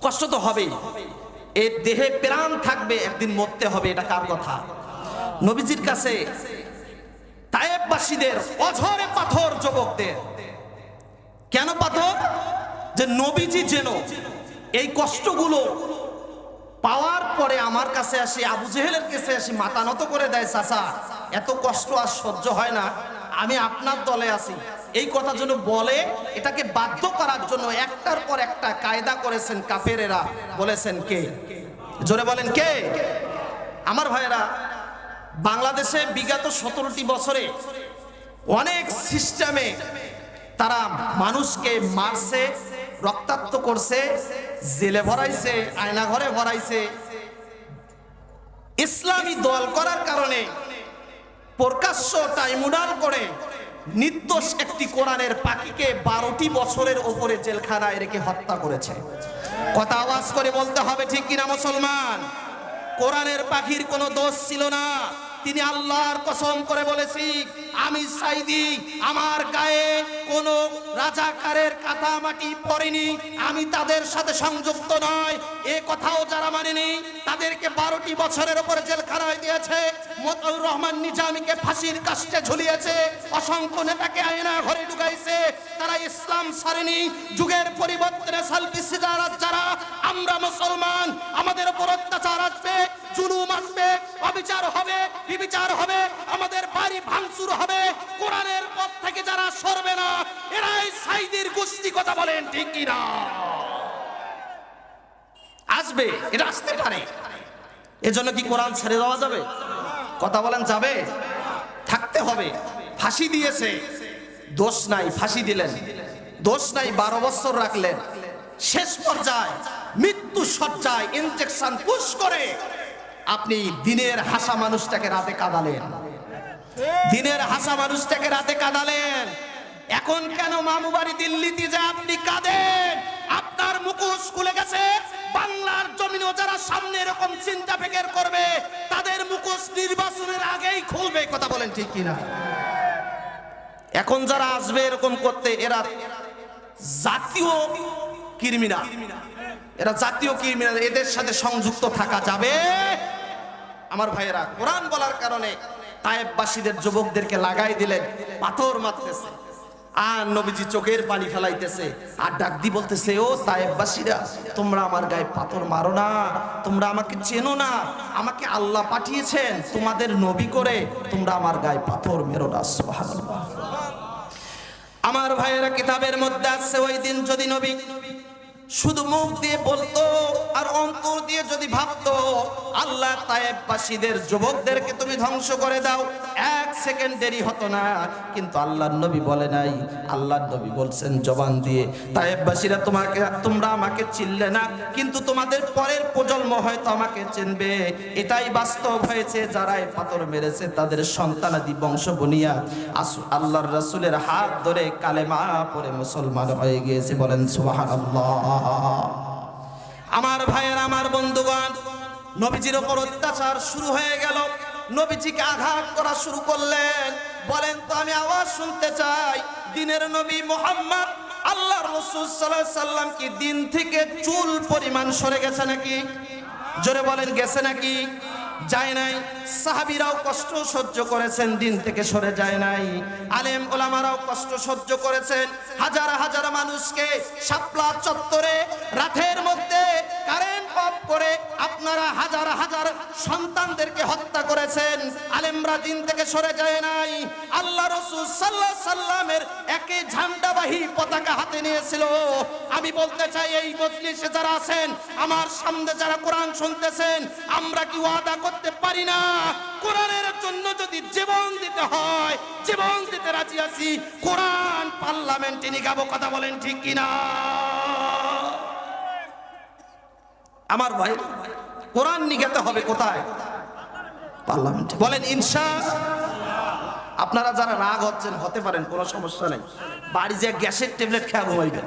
[SPEAKER 1] কষ্ট তো হবেই, এর দেহে প্রাণ থাকবে, একদিন মরতে হবে, এটা কার কথা? নবীজির কাছে তায়েববাসীদের অঝরে পাথর যুবকদের। কেন পাথর? যে নবীজি যেন এই কষ্টগুলো পাওয়ার পরে আমার কাছে আসি, আবু জেহেলের কাছে আসি, মাথা নত করে দেয়, চাচা এত কষ্ট আর সহ্য হয় না, আমি আপনার দলে আছি, এই কথা যেন বলে। এটাকে বাধ্য করার জন্য একটার পর একটা কায়দা করেছেন কাফেরেরা। বলেছেন কে? জোরে বলেন কে? আমার ভাইয়েরা, বাংলাদেশে বিগত 17টি বছরে অনেক সিস্টেমে তারা মানুষকে মারছে, রক্তাক্ত করছে, জেলে ভরাইছে, আয়না ঘরে ভরাইছে। ইসলামী দল করার কারণে প্রকাশ্য ট্রাইব্যুনাল করে নির্দোষ একটি কোরআনের পাখিকে 12টি বছরের ওপরে জেলখানায় রেখে হত্যা করেছে। কথা আওয়াজ করে বলতে হবে, ঠিক কিনা মুসলমান? কোরআনের পাখির কোনো দোষ ছিল না। তিনি আল্লাহর কসম করে বলেছি, আমি সাইদি, আমার গায়ে কোনো রাজাকারের কাদামাটি পড়েনি, আমি তাদের সাথে সংযুক্ত নয়। এ কথাও যারা মানেনি তাদেরকে 12টি বছরের উপরে জেলখানায় দিয়েছে। মতিউর রহমান নিজামীকে ফাঁসির কাস্টে ঝুলিয়েছে, অসংখ্য নেতাকে আয়না ঘরে ঢুকাইছে। তারা ইসলাম ছাড়েনি। যুগের পরিবর্তনে সালফি সিজারাত যারা, আমরা মুসলমান, আমাদের উপর অত্যাচার আসবে, জুলুম আসবে, অবিচার হবে, বিবিচার হবে, আমাদের বাড়ি ভাঙচুর হবে। কোরআনের পথ থেকে যারা সরবে না, এরাই সাইদির গোষ্ঠী। কথা বলেন ঠিক কিনা? আসবে, এটা আসতে পারে। এজন্য কি কোরআন ছেড়ে দেওয়া যাবে? কথা বলেন, যাবে? থাকতে হবে। ফাঁসি দিয়েছে, দোষ নাই, ফাঁসি দিলেন, দোষ নাই, 12 বছর রাখলেন। শেষ পর্যায়ে মৃত্যু সজ্জায় ইনজেকশন পুশ করে আপনি দিনের হাসা মানুষটাকে রাতে কাঁদালেন, দিনের হাসা মানুষটাকে রাতে কাঁদালেন। এখন কেন মামু বাড়ি দিল্লিতে যে আপনি কাঁদেন? আপনার মুখোশ খুলে গেছে। বাংলার জমিনেও যারা সামনে এরকম চিন্তা ফিকির করবে, তাদের মুখোশ নির্বাচনের আগেই খুলবে। কথা বলেন ঠিক কিনা? এখন যারা আসবে এরকম করতে, এরা জাতীয় ক্রিমিনাল, এরা জাতীয় ক্রিমিনাল। এদের সাথে সংযুক্ত থাকা যাবে? আমার ভাইয়েরা, কোরআন বলার কারণে তায়েববাসীদের যুবকদেরকে লাগাই দিলেন, পাথর মারতেছে, আর নবীজি চোখের পানি ফেলাইতেছে, আর ডাক দি বলতেছে, ও তায়েববাসীরা, তোমরা আমার গায়ে পাথর মারো না, তোমরা আমাকে চেনো না, আমাকে আল্লাহ পাঠিয়েছেন তোমাদের নবী করে, তোমরা আমার গায়ে পাথর মেরো না। সুবহানাল্লাহ। আমার ভাইয়েরা, কিতাবের মধ্যে আছে, ওই দিন যদি নবী শুধু মুখ দিয়ে বলতো আর অন্তর দিয়ে যদি ভাবতো, আল্লাহ তায়েববাসীদের যুবকদেরকে তুমি ধ্বংস করে দাও, 1 সেকেন্ড দেরি হতো না। কিন্তু আল্লাহর নবী বলে নাই। আল্লাহর নবী বলছেন জবান দিয়ে, তায়েববাসীরা তোমরা আমাকে চিনলে না, কিন্তু তোমাদের পরের প্রজন্ম হয়তো আমাকে চিনবে। এটাই বাস্তব হয়েছে। যারা এই পাথর মেরেছে তাদের সন্তানাদি বংশ বনিয়া আল্লাহর রাসূলের হাত ধরে কালেমা পড়ে মুসলমান হয়ে গিয়েছে। বলেন সুবহানাল্লাহ। আমার ভাইয়ের, আমার বন্ধুগণ, নবীজির উপর অত্যাচার শুরু হয়ে গেল। নবীজিকে আঘাত করা শুরু করলেন। বলেন তো, আমি আওয়াজ শুনতে চাই, দিনের নবী মুহাম্মদ আল্লাহর রাসূল সাল্লাল্লাহু আলাইহি সাল্লাম কি দিন থেকে চুল পরিমাণ সরে গেছে নাকি? জোরে বলেন, গেছে নাকি? যায় নাই। সাহাবীরাও কষ্ট সহ্য করেছেন, দিন থেকে সরে যায় নাই। আলেম ওলামারাও কষ্ট সহ্য করেছেন। হাজার হাজার মানুষকে শাপলা চত্বরে রাতের মধ্যে কারেন্ট অফ করে আপনারা হাজার হাজার সন্তানদেরকে হত্যা করেছেন। আলেমরা দিন থেকে সরে যায় নাই। আল্লাহ রাসূল সাল্লাল্লাহু আলাইহি সাল্লামের একে ঝান্ডাবাহী পতাকা হাতে নিয়েছিল। আমি বলতে চাই, এই মজলিসে যারা আছেন, আমার সামনে যারা কোরআন শুনতেছেন, আমরা কি ওয়াদা করতে পারি না, কোরআনের জন্য যদি জীবন দিতে হয়, জীবন দিতে রাজি আছি। কোরআন পার্লামেন্টে নিয়ে যাবো। কথা বলেন ঠিক কিনা? আমার ভাই, কোরআন নিয়ে যেতে হবে কোথায়? পার্লামেন্টে। বলেন ইনশাআল্লাহ। আপনারা যারা রাগ হচ্ছেন, হতে পারেন, কোনো সমস্যা নেই, বাড়ি যে গ্যাসের ট্যাবলেট খেয়ে ঘুমাইবেন।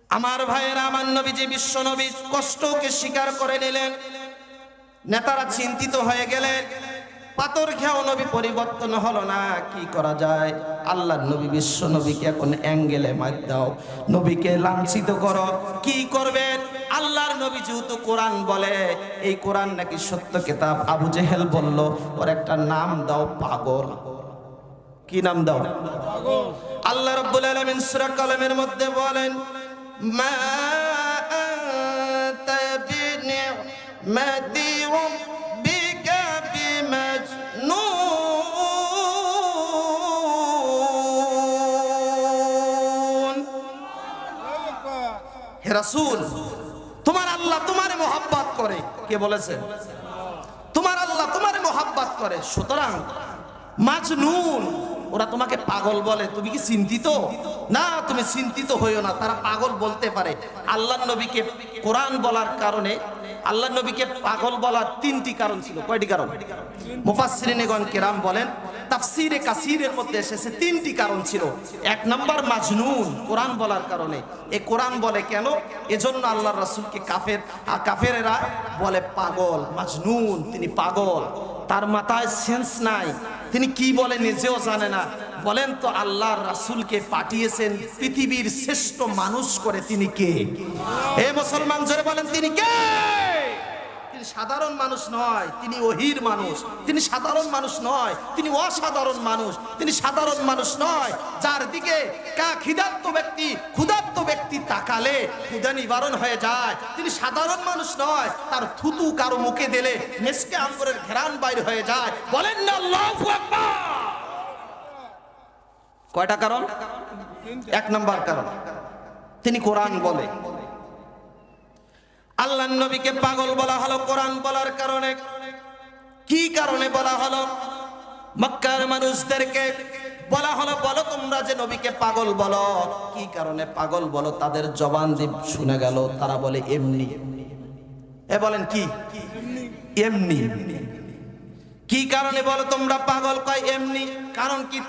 [SPEAKER 1] আমার ভাইয়েরা, আমার নবীজি বিশ্ব নবী কষ্টকে স্বীকার করে নিলেন। নেতারা চিন্তিত হয়ে গেলেন, পাথর খেয়েও নবী পরিবর্তন হলো না, কি করা যায়? আল্লাহর নবী বিশ্ব নবীকে এখন অ্যাঙ্গেলে মার দাও, নবীকে লাঞ্ছিত করো। কি করবেন? আল্লাহর নবী যেহেতু কোরআন বলে, এই কোরআন নাকি সত্য কিতাব। আবু জেহেল বলল, ওর একটা নাম দাও, পাগল। কি নাম দাও? পাগল। আল্লাহ রাব্বুল আলামিন সূরা কালামের মধ্যে বলেন, মা আনতা বিনি'মাতি রাব্বিকা বিমাজনুন। হে রাসূল, তোমার আল্লাহ তোমারে মহব্বত করে। কে বলেছে? তোমার আল্লাহ তোমারে মহব্বত করে। সুতরাং মাজনুন, ওরা তোমাকে পাগল বলে, তুমি কি চিন্তিত? না, তুমি চিন্তিত হইও না, তারা পাগল বলতে পারে। আল্লাহর নবীকে কোরআন বলার কারণে, আল্লাহর নবীকে পাগল বলার তিনটি কারণ ছিল। কয়টি কারণ? মুফাসসিরিনগণ কেরাম বলেন তাফসীরে কাসীরের মধ্যে এসেছে তিনটি কারণ ছিল। এক নাম্বার মাজনুন, কোরআন বলার কারণে। এই কোরআন বলে কেন? এজন্য আল্লাহর রাসূলকে কাফেরেরা বলে পাগল, মাজনুন, তিনি পাগল, তার মাথায় সেন্স নাই, তিনি কি বলে নিজেও জানে না। বলেন তো আল্লাহর রাসূলকে পাঠিয়েছেন পৃথিবীর শ্রেষ্ঠ মানুষ করে, তিনি কে? এ মুসলমান জোরে বলেন তিনি কে? তিনি সাধারণ মানুষ নয়, তিনি ওহির মানুষ। তিনি সাধারণ মানুষ নয়, তিনি অসাধারণ মানুষ। তিনি সাধারণ মানুষ নয় যার দিকে ক্ষুধার্ত ব্যক্তি তাকালে ক্ষুধা নিবারণ হয়ে যায়। তিনি সাধারণ মানুষ নয়, তার থুতু কারো মুখে দিলে মেসকে আঙ্গুরের ঘেরান বাইরে হয়ে যায়। বলেন না আল্লাহু আকবার। কয়টা কারণ? এক নাম্বার কারণ, তিনি কোরআন বলে। আল্লাহর নবীকে পাগল বলা হলো কোরআন বলার কারণে। কি কারণে বলা হলো? মক্কার মানুষদেরকে বলা হলো, বলো তোমরা যে নবীকে পাগল বলো, কি কারণে পাগল বলো? তাদের জবান দিয়ে শুনে গেল, তারা বলে এমনি। এ বলেন কি? এমনি। কি কারণে বলো তোমরা পাগল? কয় এমনি। কারণ কি?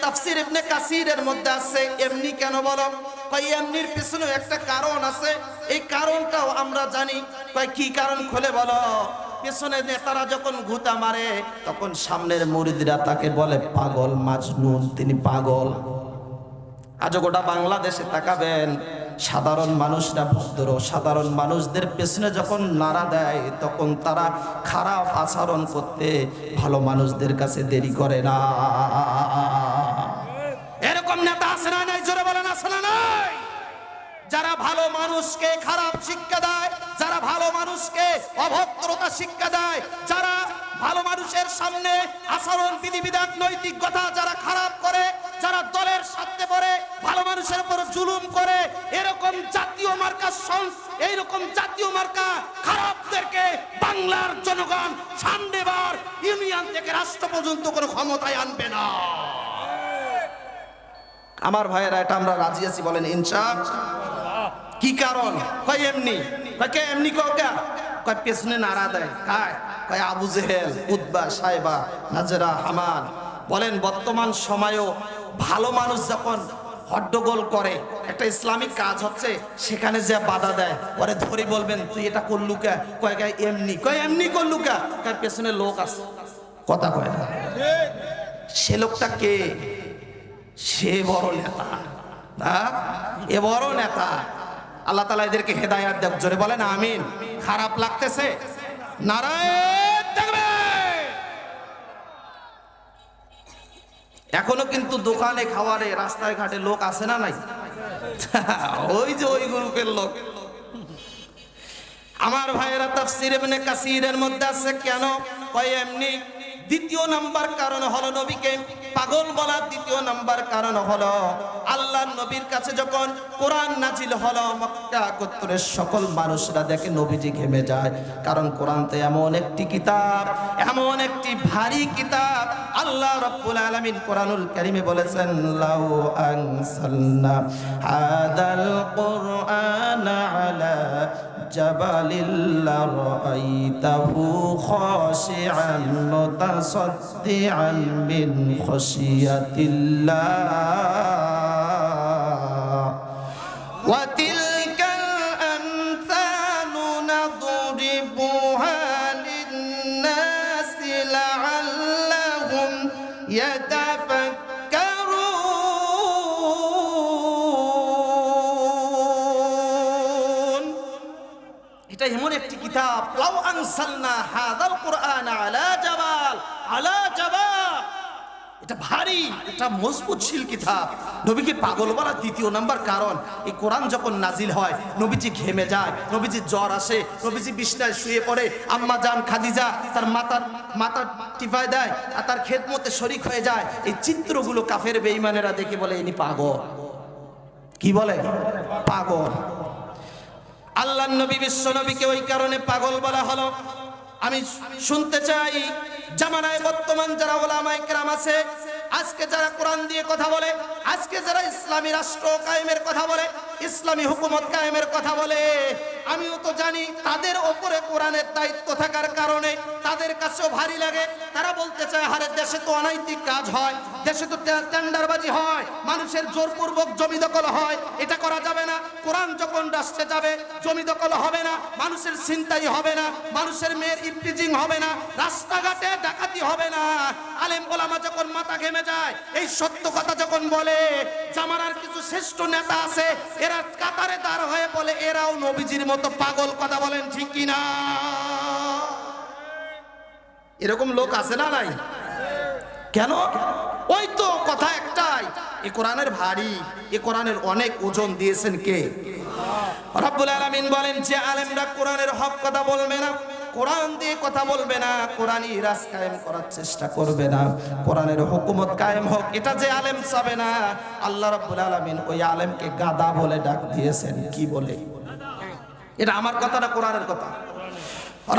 [SPEAKER 1] তাফসীর ইবনে কাসীরের মধ্যে আছে এমনি কেন বলো? কয় এমনির পিছনে একটা কারণ আছে, এই কারণটাও আমরা জানি। কয় কি কারণ? খুলে বলো। পেছনে নেতারা যখন ঘুতা মারে তখন সামনের মুরিদরা তাকে বলে পাগল, মাজনুন, তিনি পাগল। আজ গোটা বাংলাদেশে তাকাবেন, সাধারণ মানুষরা ভদ্র, সাধারণ মানুষদের পেছনে যখন নাড়া দেয় তখন তারা খারাপ আচরণ করতে ভালো মানুষদের কাছে দেরি করে না। এরকম নেতা আছে না নাই? জোরে বলেন আছে না নাই? যারা ভালো মানুষকে খারাপ শিক্ষা দেয়, যারা ভালো মানুষকে অভদ্রতা শিক্ষা দেয়, যারা ভালো মানুষের সামনে আচরণ বিধিবিধান নৈতিকতা যারা খারাপ করে, যারা দলের স্বার্থে পড়ে ভালো মানুষের উপর জুলুম করে, এইরকম জাতীয় মার্কা খারাপদেরকে বাংলার জনগণ সামনেবার ইউনিয়ন থেকে রাষ্ট্র পর্যন্ত কোনো ক্ষমতায় আনবে না। আমার ভাইয়েরা, এটা আমরা রাজি আছি, বলেন ইনশাআল্লাহ। কি কারণ? কয় এমনি। কয় এমনি কয় পেছনে নাড়া দেয়। কয় আবু জেহেল, উতবা, সাইবা, নাজরা, হামান। বলেন বর্তমান সময়েও ভালো মানুষ যখন হট্টগোল করে, একটা ইসলামিক কাজ হচ্ছে, সেখানে যে বাধা দেয়, পরে ধরে বলবেন তুই এটা করলু কে? কয় এমনি। কয় এমনি করলু কে? কয় পেছনে লোক আছে, কথা কয় না। সে লোকটা কে? সে বড় নেতা, এ বড় নেতা। আল্লাহ তাআলা এদেরকে হেদায়েত দেখ। জোরে বলেন আমিন। খারাপ লাগতেছে? নারায়ে তাকবীর। এখনো কিন্তু দোকানে, খাওয়ারে, রাস্তায় ঘাটে লোক আছে না নাই? ওই যে ওই গ্রুপের লোক। আমার ভাইয়েরা, তাফসীর ইবনে কাসীরের মধ্যে আছে কেন? কয় এমনি। দ্বিতীয় নাম্বার কারণ হলো নবীকে পাগল বলার দ্বিতীয় নাম্বার কারণ হলো আল্লাহর নবীর কাছে যখন কোরআন নাজিল হলো, মক্কা গোত্রের সকল মানুষরা দেখে নবীজি ঘেমে যায়। কারণ কোরআন তো এমন একটি কিতাব, এমন একটি ভারী কিতাব। আল্লাহ রাব্বুল আলামিন কোরআনুল কারীমে বলেছেন, লাউ আনসালনা হাদাল কুরআনা আলা জাবালিল লারাআইতাহু খাশিআন মুতাসাদ্দিআন মিন খাশিয়াতিল্লাহ ওয়া তিলকাল আমসালু নাদরিবুহা লিন-নাসি লাআল্লাহুম ইয়াতাফাক্কারুন। এটা এমন একটি কিতাব, লাউ আনসালনা হাযাল কুরআনা আলা জাবাল, এটা ভারী, এটা মজবুতশীল কিতাব। নবীকে পাগল বলার দ্বিতীয় নাম্বার কারণ, এই কোরআন যখন নাজিল হয় নবীজি ঘেমে যায়, নবীজি জ্বর আসে, নবীজি বিছানায় শুয়ে পড়ে, আম্মা জান খাদিজা তার মাথা টিপায় দেয় আর তার খেদমতে শরীক হয়ে যায়। এই চিত্রগুলো কাফের বেঈমানেরা দেখে বলে ইনি পাগল। কি বলে? পাগল। আল্লাহর নবী বিশ্ব নবীকে ওই কারণে পাগল বলা হলো। আমি শুনতে চাই জামানায় বর্তমান যারা ওলামায়ে কেরাম আছে, আজকে যারা কোরআন দিয়ে কথা বলে, আজকে যারা ইসলামী রাষ্ট্র কায়েমের কথা বলে, ইসলামী হুকুমত কায়েমের কথা বলে, আমিও তো জানি তাদের ওপরে কোরআনের দায়িত্ব থাকার কারণে তাদের কাছেও ভারী লাগে। তারা বলতে চায়, হারে দেশে তো অনৈতিক কাজ হয়, দেশে তো টেন্ডারবাজি হয়, মানুষের জোরপূর্বক জমি দখল হয়, এটা করা যাবে না। কোরআন যখন রাষ্ট্রে যাবে, জমি দখল হবে না, মানুষের ছিনতাই হবে না, মানুষের মেয়ের ইফটিজিং হবে না, রাস্তাঘাটে ডাকাতি হবে না। আলেম ওলামা যখন মাথা ঘেমে যায়, এই সত্য কথা যখন বলে, জামানার কিছু শ্রেষ্ঠ নেতা আছে, এরা কাতারে দাঁড় হয়ে বলে এরাও নবীজির মতো পাগল। কথা বলেন ঠিক কিনা? এরকম লোক আছে না নাই? কেন? ওই তো কথা একটাই, এই কোরআনের ভারী, এই কোরআনের অনেক ওজন দিয়েছেন কে? রব্বুল আলামিন বলেন যে আলেমরা কোরআনের হক কথা বলবে না, কোরআন দিয়ে কথা বলবে না, কোরআনই রাজ কায়েম করার চেষ্টা করবে না, কোরআনের হুকুমত কায়েম হোক, এটা যে আলেম চাবে না, আল্লাহ রাব্বুল আলামিন ওই আলেমকে গাদা বলে ডাক দিয়েছেন। কি বলে? এটা আমার কথা না, কোরআনের কথা।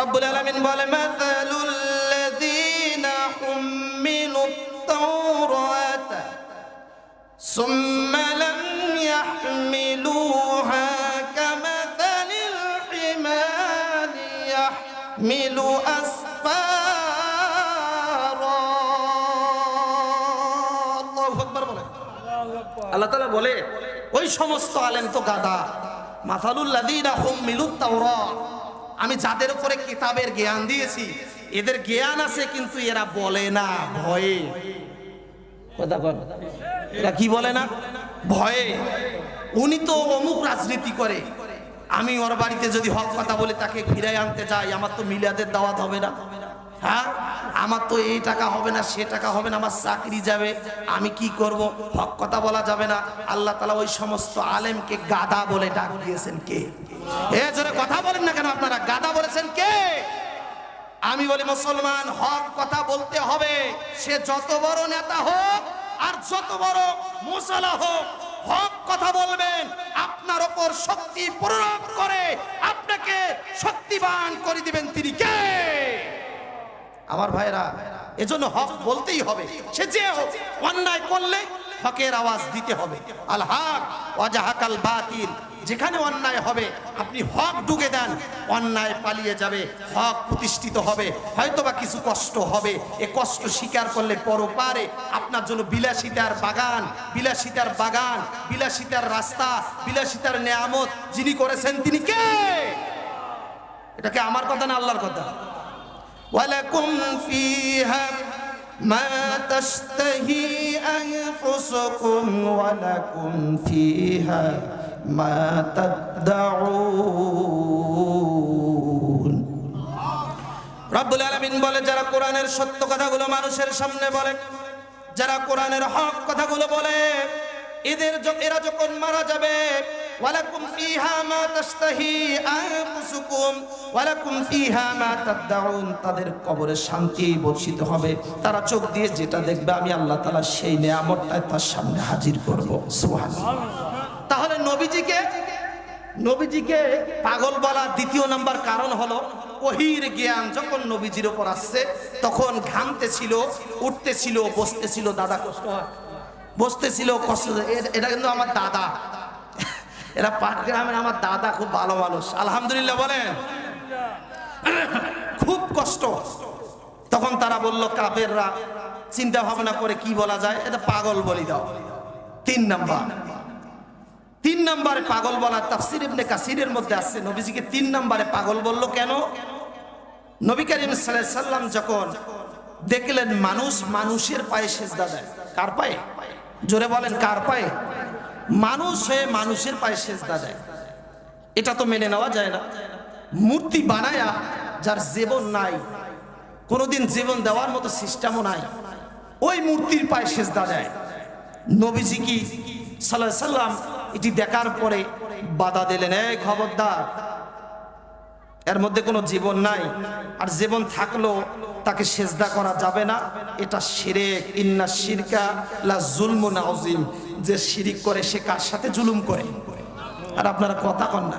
[SPEAKER 1] রব্বুল আলামিন বলে, মাসালুল লাযীনা হুমিলুত তাওরাতা সুম্মা লাম ইয়াহমিলুহা কামাসালিল হিমারি ইয়াহমিলু আসফারা। আল্লাহু আকবার বলে। আল্লাহ তাআলা বলে, ওই সমস্ত আলেম তো গাদা। মাসালুল লাযীনা হুমিলুত তাওরাত, আমি যাদের উপরে কিতাবের জ্ঞান দিয়েছি, এদের জ্ঞান আছে কিন্তু এরা বলে না, ভয়ে। কথা বল, এরা কি বলে না? ভয়ে। উনি তো অমুক রাজনীতি করে, আমি ওর বাড়িতে যদি হক কথা বলে তাকে ফিরাই আনতে যাই, আমার তো মিলাদের দাওয়াত হবে না, হ্যাঁ, আমার তো এই টাকা হবে না, সে টাকা হবে না, আমার চাকরি যাবে, আমি কি করব? হক কথা বলা যাবে না। আল্লাহ তাআলা ওই সমস্ত আলেমকে গাদা বলে ডাক দিয়েছেন কে? এ জোরে কথা বলেন না কেন আপনারা? গাদা বলেছেন কে? আমি বলি, মুসলমান, হক কথা বলতে হবে, সে যত বড় নেতা হোক আর যত বড় মুসলা হোক, হক কথা বলবেন। আপনার ওপর শক্তি প্রয়োগ করে আপনাকে শক্তিবান করে দিবেন তিনি কে? আমার ভাইরা, এজন্য হক বলতেই হবে, সে যে হোক। অন্যায় করলে হকের আওয়াজ দিতে হবে। আল হক ওয়াজাহাকাল বাতিল, যেখানে অন্যায় হবে আপনি হক ঢুকে দেন, অন্যায় পালিয়ে যাবে, হক প্রতিষ্ঠিত হবে। হয়তোবা কিছু কষ্ট হবে, এ কষ্ট স্বীকার করলে পরপারে আপনার জন্য বিলাসিতার বাগান, বিলাসিতার বাগান, বিলাসিতার রাস্তা, বিলাসিতার নেয়ামত যিনি করেছেন তিনি কে? এটা কি আমার কথা না আল্লাহর কথা? ওয়ালাকুম ফিহা মা তাশতাহি আনফুসুকুম ওয়ালাকুম ফিহা মা তাদউন। রব্বুল আলামিন বলে, যারা কোরআনের সত্য কথাগুলো মানুষের সামনে বলে, যারা কোরআনের হক কথাগুলো বলে, এরা যখন মারা যাবে, ওয়ালাকুম ফিহা মা তাশতাহি আনফুসুকুম ওয়ালাকুম ফিহা মা তাদউন, তাদের কবরে শান্তি বর্ষিত হবে। তারা চোখ দিয়ে যেটা দেখবে, আমি আল্লাহ তাআলা সেই নেয়ামতটা তার সামনে হাজির করব। সুবহানাল্লাহ। তাহলে নবীজিকে পাগল বলার দ্বিতীয় নাম্বার কারণ হলো, ওহীর জ্ঞান যখন নবীজির উপর আসছে তখন ঘামতেছিল, উঠতেছিল, বসতেছিল, দাদা কষ্ট হয়, বসতেছিল কষ্ট। এটা কিন্তু আমার দাদা, এরা পাটগ্রামের আমার দাদা, খুব ভালো মানুষ, আলহামদুলিল্লাহ বলেন। খুব কষ্ট। তখন তারা বলল, কাফেররা চিন্তা ভাবনা করে কি বলা যায়, এটা পাগল বলি দাও। তিন নম্বরে পাগল বলা তাফসীর ইবনে কাসিরের মধ্যে আছে। নবীজিকে 3 নম্বরে পাগল বলল কেন? নবী করিম সাল্লাল্লাহু আলাইহি সাল্লাম যখন দেখলেন মানুষ মানুষের পায়ে সিজদা দেয়। কার পায়ে? জোরে বলেন, কার পায়ে? মানুষ হয়ে মানুষের পায়ে সিজদা দেয়, এটা তো মেনে নেওয়া যায় না। মূর্তি বানায়া যার জীবন নাই, কোনোদিন জীবন দেওয়ার মতো সিস্টেমও নাই, ওই মূর্তির পায়ে সিজদা দেয়। নবীজি কি সাল্লাল্লাহু আলাইহি সাল্লাম এটি দেখার পরে বাধা দিলেন, এই খবরদার, এর মধ্যে কোনো জীবন নাই, আর জীবন থাকলেও তাকে সিজদা করা যাবে না, এটা শিরক। ইন্না শিরকা লা যুলমুন আযীম, যে শিরিক করে সে কার সাথে জুলুম করে? আর আপনারা কথা কন না।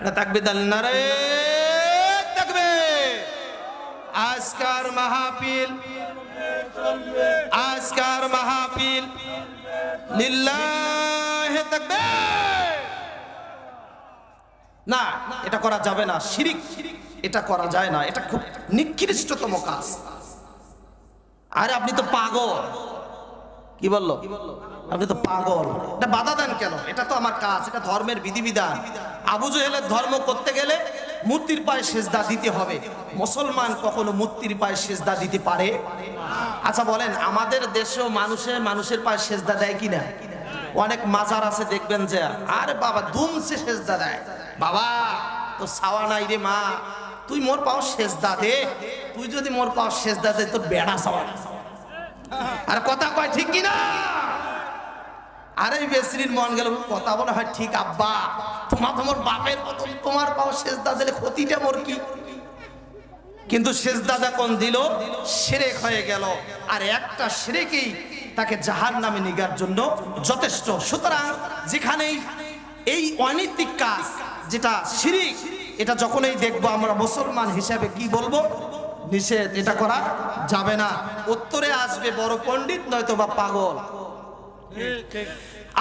[SPEAKER 1] এটা তাকবীর দেন নারে তাকবীর। আজকার মাহফিল লিল্লাহি তাকবীর। না, এটা করা যাবে না, শিরিক, এটা করা যায় না, এটা খুব নিকৃষ্টতম কাজ। আরে আপনি তো পাগল, কি বললো, আপনি তো পাগল, এটা বাধা দেন কেন? এটা তো আমার কাজ, এটা ধর্মের বিধিবিধান। আবু জেহেলের ধর্ম করতে গেলে মূর্তির পায়ে সেজদা দিতে হবে। মুসলমান কখনো মূর্তির পায়ে সেজদা দিতে পারে? আচ্ছা বলেন, আমাদের দেশেও মানুষের পায়ে সেজদা দেয় কিনা? অনেক মাজার আছে দেখবেন যে আরে বাবা দুমসে সেজদা দেয়। বাবা তো সাওয়া নাই রে মা, তুই মোর পাও সেজদা দে, তুই যদি মোর পাও সেজদা দে তোর বেড়া সাওয়া। আর কথা কয় ঠিক কিনা? আরে বেসরির মন গেল কথা বলে হয় ঠিক, আব্বা তোমার বাপের মতন তোমার পাও সেজদা দিলে ক্ষতিটা মোর কি? কিন্তু সেজদা যখন দিল শিরক হয়ে গেল, আর একটা শিরকই তাকে জাহান্নামে নিগার জন্য যথেষ্ট। সুতরাং যেখানেই এই অনৈতিক কাজ যেটা শিরক, এটা যখনই দেখবো আমরা মুসলমান হিসাবে কি বলবো? নিষেধ, এটা করা যাবে না। উত্তরে আসবে বড় পণ্ডিত নয়তো বা পাগল।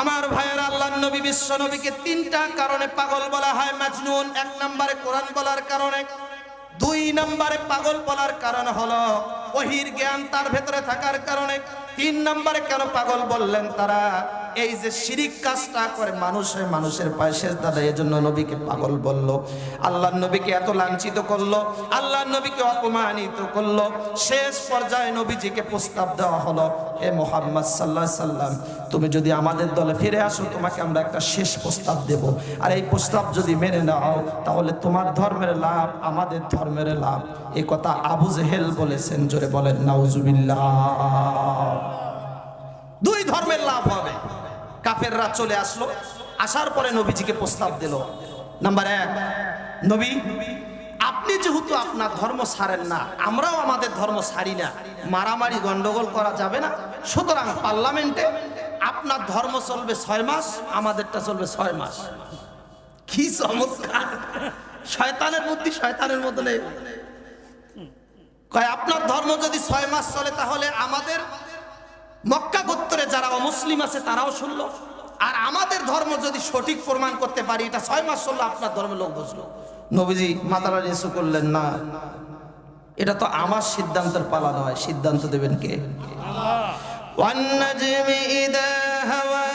[SPEAKER 1] আমার ভাইয়েরা, আল্লাহর নবী বিশ্ব নবীকে তিনটা কারণে পাগল বলা হয়। মাজনুন, এক নম্বরে কোরআন বলার কারণে, দুই নম্বরে পাগল বলার কারণ হলো ওহির জ্ঞান তার ভেতরে থাকার কারণে, তিন নম্বরে কেন পাগল বললেন? তারা এই যে শিরিক কাজটা করে মানুষের পায়ে সেজদা দেয়, এজন্য নবীকে পাগল বলল। আল্লাহর নবীকে এত লাঞ্ছিত করলো, আল্লাহর নবীকে অপমানিত করলো, শেষ পর্যায়ে নবীজিকে প্রস্তাব দেওয়া হলো, এ মুহাম্মদ সাল্লাল্লাহু আলাইহি সাল্লাম, তুমি যদি আমাদের দলে ফিরে আসো তোমাকে আমরা একটা শেষ প্রস্তাব দেব, আর এই প্রস্তাব যদি মেনে নাও তাহলে তোমার ধর্মের লাভ, আমাদের ধর্মের লাভ। এই কথা আবু জেহেল বলেছেন, জোরে বলেন নাউজুবিল্লাহ। দুই ধর্মের লাভ হবে। কাফেররা চলে আসলো, আসার পরে নবীজিকে প্রস্তাব দিল। নাম্বার এক, নবী আপনি যেহেতু আপনার ধর্ম ছাড়েন না, আমরাও আমাদের ধর্ম ছাড়ি না, মারামারি গন্ডগোল করা যাবে না। সুতরাং পার্লামেন্টে আপনার ধর্ম চলবে 6 মাস, আমাদেরটা চলবে 6 মাস। কি চমৎকার! শয়তানের বুদ্ধি শয়তানের মতো নেই। কয় আপনার ধর্ম যদি 6 মাস চলে তাহলে আমাদের মক্কা গোত্রে যারা অমুসলিম আছে তারাও শুনলো, আর আমাদের ধর্ম যদি সঠিক প্রমাণ করতে পারি এটা 6 মাস চললো, আপনার ধর্মের লোক বুঝলো। নবীজি মাথাটা নিচু করলেন, না, এটা তো আমার সিদ্ধান্তের পালা নয়, সিদ্ধান্ত দেবেন কে? ওয়ান-নাজমি ইযা হাওয়া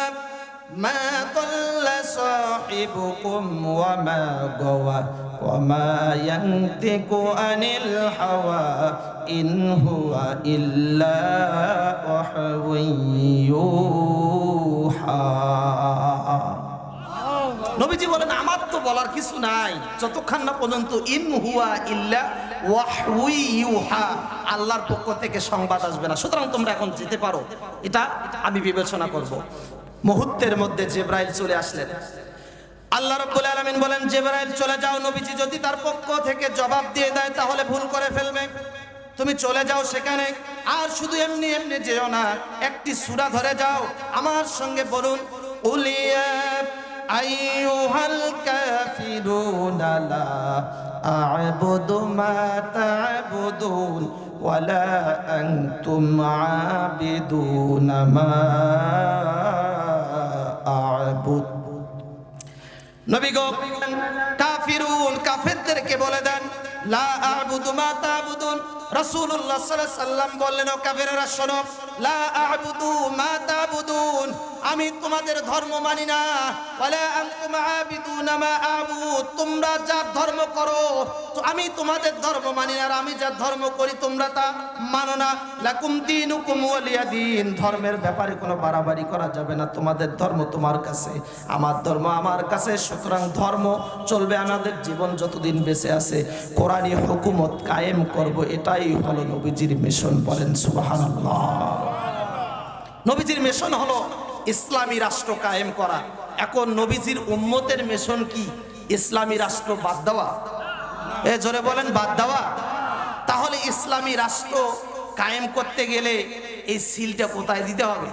[SPEAKER 1] মা দাল্লা সাহিবুকুম ওয়া মা গাওয়া ওয়া মা ইয়ানতিকু আনিল হাওয়া ইন হুয়া ইল্লা ওয়াহয়ুহা। নবীজি বলেন আমার তো বলার কিছু নাই যতক্ষণ না পর্যন্ত ইন হুয়া ইল্লা ওয়াহয়ুহা, আল্লাহর পক্ষ থেকে সংবাদ আসবে না। সুতরাং তোমরা এখন যেতে পারো, এটা আমি বিবেচনা করব। মুহূর্তের মধ্যে জিবরাইল চলে আসলেন। আল্লাহ রাব্বুল আলামিন বলেন, জিবরাইল চলে যাও, নবীজি যদি তার পক্ষ থেকে জবাব দিয়ে দেয় তাহলে ভুল করে ফেলবে, তুমি চলে যাও সেখানে। আর শুধু এমনি এমনি যেও না, একটি সূরা ধরে যাও, আমার সঙ্গে বলুন, উলিয়া আইয়ুহাল কাফিরুনা লা আ'বুদু মা তা'বুদুন ওয়ালা আনতুম আবিদুনা মা আ'বুদ। নবী গো, কাফিরুন, কাফেরদেরকে বলে দেন, লা আ'বুদু মা তা'বুদুন। রাসূলুল্লাহ সাল্লাল্লাহু আলাইহি সাল্লাম বললেন, ও কাফেররা শোনো, লা আ'বুদু মা তা'বুদুন, আমি তোমাদের ধর্ম মানি না, ওয়ালা আনতুম আবিদুনা মা আ'বুদ, তোমরা যা ধর্ম করো তো আমি তোমাদের ধর্ম মানি না, আর আমি যা ধর্ম করি তোমরা তা মানো না। লাকুম দীনুকুম ওয়ালিয়া দীন, ধর্মের ব্যাপারে কোনো বাড়াবাড়ি করা যাবে না, তোমাদের ধর্ম তোমার কাছে, আমার ধর্ম আমার কাছে। সুতরাং ধর্ম চলবে আমাদের জীবন যতদিন বেঁচে আছে, কোরআনী হুকুমত কায়েম করব, এটাই হলো নবীজির মিশন। বলেন সুবহানাল্লাহ। নবীজির মিশন হলো ইসলামী রাষ্ট্র কায়েম করা। এখন নবীজির উম্মতের মিশন কি? ইসলামী রাষ্ট্র বাদ দেওয়া? এ জোরে বলেন, বাদ দেওয়া। তাহলে ইসলামী রাষ্ট্র কায়েম করতে গেলে এই সিলটা কোথায় দিতে হবে?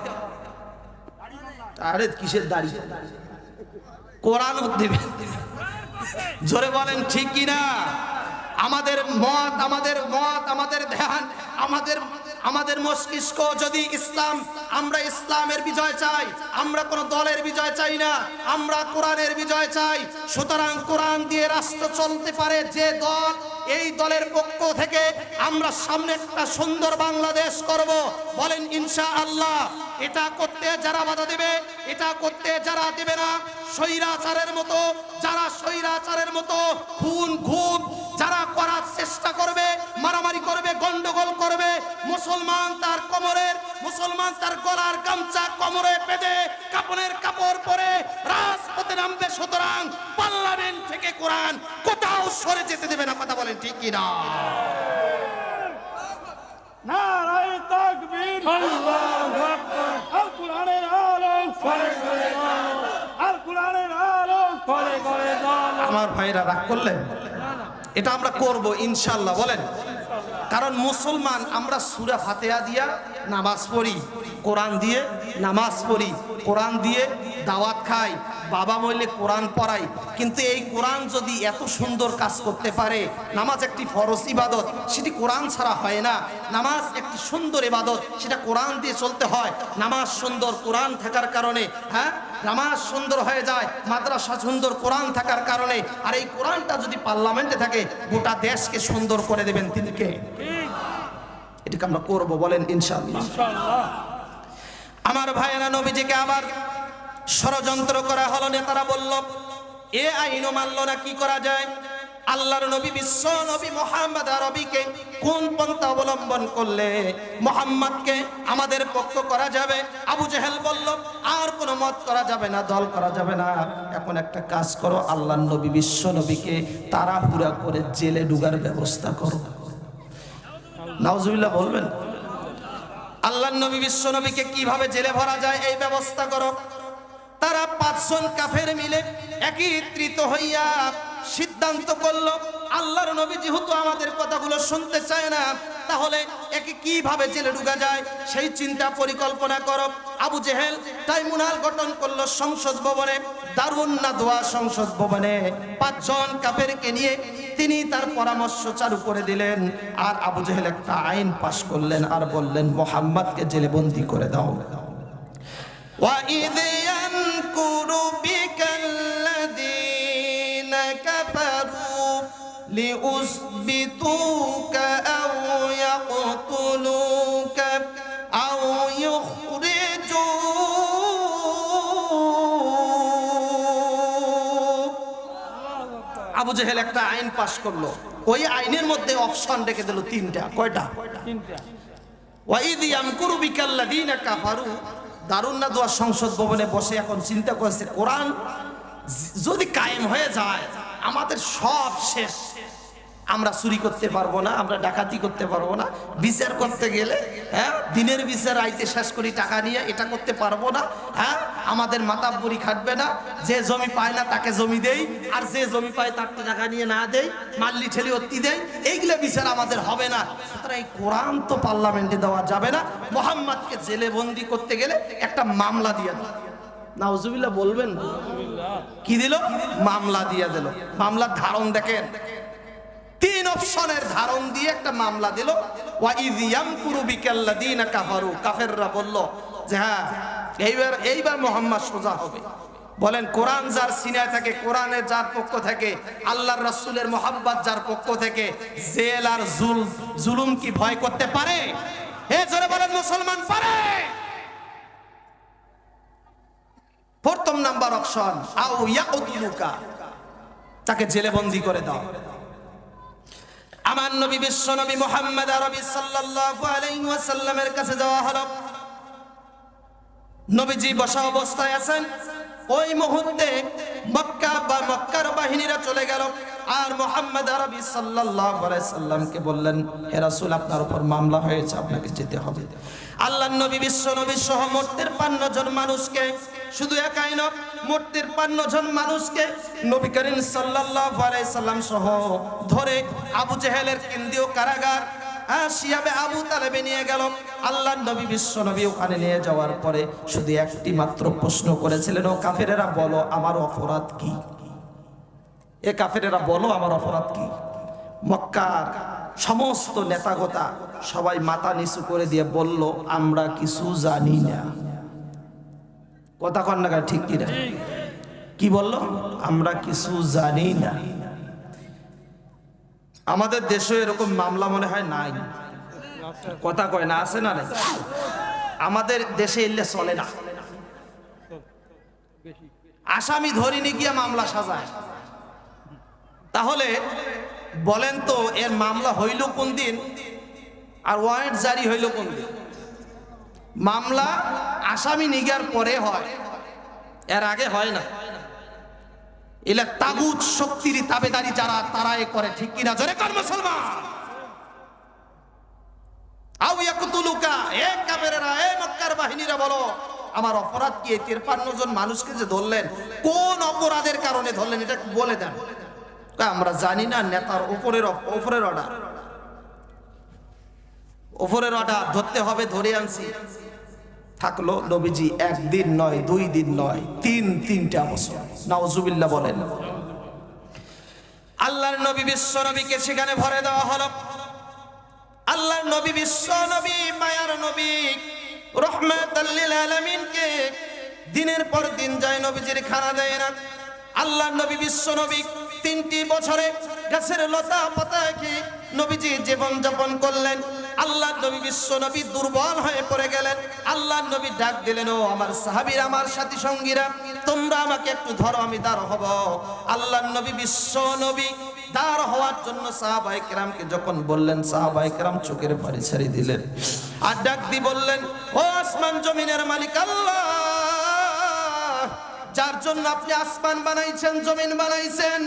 [SPEAKER 1] আরে কিসের দাড়ি? কোরআন দিবেন, জোরে বলেন ঠিক কিনা? আমাদের মত, আমাদের ধ্যান, আমাদের মস্তিষ্ক যদি ইসলাম, আমরা ইসলামের বিজয় চাই, আমরা কোন দলের বিজয় চাই না, আমরা কোরআনের বিজয় চাই। সুতরাং কোরআন দিয়ে রাষ্ট্র চলতে পারে যে দল, এই দলের পক্ষ থেকে আমরা সামনে একটা সুন্দর বাংলাদেশ করব। বলেন ইনশাআল্লাহ। এটা করতে যারা বাধা দেবে, এটা করতে যারা দেবে না, স্বৈরাচারের মতো খুন ঘুম যারা করার চেষ্টা করবে, মারামারি করবে, গন্ডগোল করবে, মুসলমান তার গলার গামছা কোমরে বেঁধে কাপড়ের কাপড় পরে রাজপথে নামবে। সুতরাং পার্লামেন্ট থেকে কোরআন কোথাও সরে যেতে দেবে না। কথা বলেন ঠিক কিনা?
[SPEAKER 2] নারায়ে তাকবীর, আল্লাহু আকবার। আল কোরআনের আলো করে করে দাও, আল কোরআনের আলো করে করে দাও।
[SPEAKER 1] আমার ভাইরা রাগ করলেন? এটা আমরা করব ইনশাআল্লাহ। বলেন, কারণ মুসলমান আমরা সূরা ফাতিহা দিয়া নামাজ পড়ি, কোরআন দিয়ে নামাজ পড়ি, কোরআন দিয়ে দাওয়াত খাই, বাবা মরলে কোরআন পড়াই। কিন্তু এই কোরআন যদি এত সুন্দর কাজ করতে পারে, নামাজ একটি ফরজ ইবাদত, সেটি কোরআন ছাড়া হয় না। নামাজ একটি সুন্দর ইবাদত, সেটা কোরআন দিয়ে চলতে হয়। নামাজ সুন্দর কোরআন থাকার কারণে, নামাজ সুন্দর হয়ে যায়, মাদ্রাসা সুন্দর কোরআন থাকার কারণে। আর এই কোরআনটা যদি পার্লামেন্টে থাকে, গোটা দেশকে সুন্দর করে দেবেন তিনি কে? এটাকে আমরা করব। বলেন ইনশাআল্লাহ। আমার ভাইয়েরা, নবীজিকে আবার ষড়যন্ত্র করা হলো। নেতারা বলল এ আইনও মানল না, কি করা যায়? আল্লাহর নবী, বিশ্ব নবী মুহাম্মদ আরবিকে কোন পন্থা অবলম্বন করলে মুহাম্মদকে আমাদের পক্ষ করা যাবে? আবু জেহেল বলল আর কোনো মত করা যাবে না, দল করা যাবে না। এখন একটা কাজ করো, আল্লাহর নবী বিশ্ব নবীকে তাড়াহুড়া করে জেলে ঢুকার ব্যবস্থা করো। নাউজুবিল্লাহ বলবেন? আল্লাহর নবী বিশ্ব নবীকে কিভাবে জেলে ভরা যায় এই ব্যবস্থা করো। তারা 5 জন কাফের মিলে একত্রিত হইয়া সিদ্ধান্ত করলো, আল্লাহর নবী যেহেতু আমাদের কথাগুলো শুনতে চায় না, তাহলে একে কিভাবে জেলে ঢুকা যায় সেই চিন্তা পরিকল্পনা করো। আবু জেহেল ট্রাইব্যুনাল গঠন করলো সংসদ ভবনে, দারুন নাদওয়া সংসদ ভবনে 5 জন কাফেরকে নিয়ে তিনি তার পরামর্শ চালু করে দিলেন। আর আবু জেহেল একটা আইন পাশ করলেন আর বললেন মুহাম্মদকে জেলে বন্দী করে দাও। وَإِذْ يَمْكُرُ بِكَ الَّذِينَ كَفَرُوا لِيُثْبِتُوكَ أَوْ يَقْتُلُوكَ أَوْ يُخْرِجُوكَ। আবু জেহেল একটা আইন পাশ করলো। ওই আইনের মধ্যে অপশন রেখে দিল 3টা। কয়টা? 3টা। وَإِذْ يَمْكُرُ بِكَ الَّذِينَ كَفَرُوا, দারুন নাদওয়া সংসদ ভবনে বসে এখন চিন্তা করছে, কোরআন যদি কায়েম হয়ে যায় আমাদের সব শেষ। আমরা চুরি করতে পারবো না, আমরা ডাকাতি করতে পারবো না, বিচার করতে গেলে দিনের বিচার আইতে শেষ করি টাকা নিয়ে, এটা করতে পারবো না। আমাদের মাতাব্বরি খাটবে না, যে জমি পায় না তাকে জমি দেই, আর যে জমি পায় তার টাকা নিয়ে না দেই, মাল্লি ঠেলি অত্তি দেই, এইগুলো বিচার আমাদের হবে না। সুতরাং এই কোরআন তো পার্লামেন্টে দেওয়া যাবে না। মুহাম্মদকে জেলে বন্দি করতে গেলে একটা মামলা দিয়ে দিল। নাউজুবিল্লাহ বলবেন? কি দিল? মামলা দিয়ে দিল। মামলার ধারণ দেখেন, 3 অপশনের ধারণ দিয়ে একটা মামলা দিল। ওয়াইয ইয়ামকুরু বিকাল্লাযীনা কাফারু, কাফেররা বলল যে হ্যাঁ এইবার মুহাম্মদ সোজা হবে। বলেন, কোরআন যার সিনায় থাকে, কোরআনের যার পক্ষ থেকে, আল্লাহর রাসূলের মোহাব্বত যার পক্ষ থেকে, জেল আর জুলুম কি ভয় করতে পারে? এ জোরে বলেন মুসলমান, পারে? প্রথম নাম্বার অপশন, আও ইয়াকতুলুকা, তাকে জেলে বন্দী করে দাও। আমার নবী বিশ্ব নবী মুহাম্মদ আরবি সাল্লাল্লাহু আলাইহি ওয়াসাল্লামের কাছে যাওয়া হলো। নবীজি বসা অবস্থায় আছেন। ওই মুহূর্তে মক্কার বাহিনীরা চলে গেল। আর মুহাম্মদ আরবি সাল্লাল্লাহু আলাইহি সাল্লামকে বললেন, হে রাসূল, আপনার উপর মামলা হয়েছে, আপনাকে যেতে হবে। আল্লাহর নবী বিশ্ব নবী সহ মোট 53 জন মানুষকে, শুধু একাই নয়, মোট 53 জন মানুষকে নবী করিম সাল্লাল্লাহু আলাইহি সাল্লাম সহ ধরে আবু জেহেলের কেন্দ্রীয় কারাগার শিয়াবে আবু তালেবে নিয়ে গেল। আল্লাহর নবী বিশ্ব নবী ওখানে নিয়ে যাওয়ার পরে শুধু একটি মাত্র প্রশ্ন করেছিলেন, ও কাফেরেরা বলো আমার অপরাধ কি? এ কাফেরেরা বলো আমার অপরাধ কি? মক্কার সমস্ত নেতাগোতা সবাই মাথা নিচু করে দিয়ে বলল, আমরা কিছু জানি না। কথা কন না ঠিক কিনা? কি বললো? আমরা কিছু জানি না। আমাদের দেশে এরকম মামলা মনে হয় নাই। কথা কয় না, আছে না? নাই। আমাদের দেশে এলে চলে না, আসামি ধরিনি গিয়া মামলা সাজায়। তাহলে বলেন তো এর মামলা হইল কোন দিন আর ওয়ারেন্ট জারি হইল কোন দিন? মামলা আসামি নিগার পরে হয়, এর আগে হয় না। এলা তাগুত শক্তির তাবেদারি যারা, তারা এ করে, ঠিক কিনা? জোরে কর মুসলমান। আও ইয়াকতুলুকা, এ কাফেরেরা, এ মক্কার বাহিনীরা বলো আমার অপরাধ কি? 53 জন মানুষকে যে ধরলেন, কোন অপরাধের কারণে ধরলেন এটা বলে দেন। আমরা জানি না, নেতার উপরের অর্ডার, উপরের অর্ডার, ধরতে হবে, ধরে আনছি। থাকলো নবীজি একদিন নয়, 2 দিন নয়, 3টা বছর। নাউজুবিল্লাহ বলেন। আল্লাহর নবী বিশ্ব নবীকে সেখানে ভরে দেওয়া হলো। আল্লাহর নবী বিশ্ব নবী, মায়ার নবী, রহমাতাল লিল আলামিনকে দিনের পর দিন যায় নবীজির খানা দেয় না। আল্লাহর নবী বিশ্ব নবী 3টি বছরে গাছের লতা পাতা খেয়ে নবীজি জীবন যাপন করলেন। আল্লাহর নবী বিশ্ব নবী দুর্বল হয়ে পড়ে গেলেন। আল্লাহর নবী ডাক দিলেন, ও আমার সাহাবীরা, আমার সাথী সঙ্গীরা, তোমরা আমাকে একটু ধরো, আমি দাঁড় হব। আল্লাহর নবী বিশ্ব নবী দাঁড় হওয়ার জন্য সাহাবায়ে কেরামকে যখন বললেন, সাহাবায়ে কেরাম চোখের পানি ছেড়ে দিলেন আর ডাক দিয়ে বললেন, ও আসমান জমিনের মালিক আল্লাহ, যার জন্য আপনি আসমান বানাইছেন, জমিন বানাইছেন,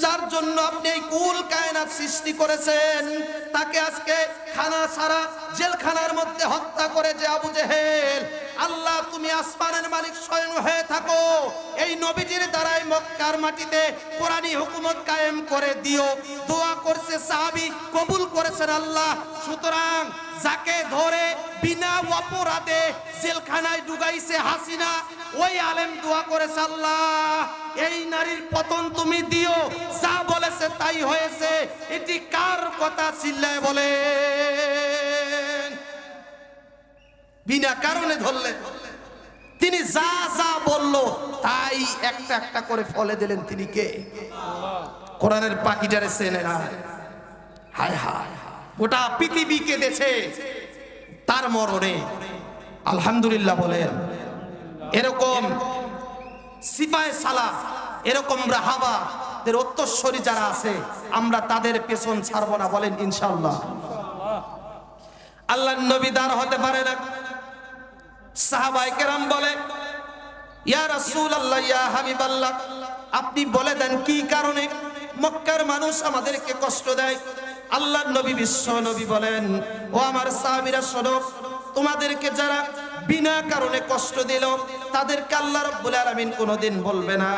[SPEAKER 1] যার জন্য আপনি এই কুল কায়নাত সৃষ্টি করেছেন, তাকে আজকে খানা ছাড়া জেলখানার মধ্যে হত্যা করে যে আবু জেহেল, আল্লাহ তুমি আসমানের মালিক স্বয়ং হয়ে থাকো, এই নবীজির দ্বারাই মক্কার মাটিতে কোরআনী হুকুমত কায়েম করে দিও। দোয়া করছে সাহাবী, কবুল করেছেন আল্লাহ। সুতরাং যাকে ধরে বিনা অপরাধে জেলখানায় ঢুকাইছে হাসিনা, ওই আলেম দোয়া করেছে, আল্লাহ এই নারীর পতন তুমি দিও। যা বলেছে তাই হয়েছে। এটি কার কথা? চিল্লায় বলে। বিনা কারণে ধরলেন। তিনি যা যা বলল তাই একটা একটা করে ফলে দিলেন। তিনি কে? কোরআনের পাখিটারে চেনে না। হায় হায়, গোটা পৃথিবী কেঁদেছে তার মরণে। আলহামদুলিল্লাহ বলেন। এরকম সিপাহে সালাহ, এরকম রাহাবাদের উত্তরসূরি যারা আছে, আমরা তাদের পেছন ছাড়বো না। বলেন ইনশাআল্লাহ। আল্লাহর নবী দাঁড় হতে পারে না। সাহাবায়ে কেরাম বলে, ইয়া রাসূলুল্লাহ, ইয়া হাবিবাল্লাহ, আপনি বলে দেন কি কারণে মক্কার মানুষ আমাদেরকে কষ্ট দেয়? আল্লাহর নবী বিশ্ব নবী বলেন, ও আমার সাহাবীরা শোনো, তোমাদেরকে যারা বিনা কারণে কষ্ট দিল তাদেরকে আল্লাহ রাব্বুল আলামিন কোনোদিন বলবে না।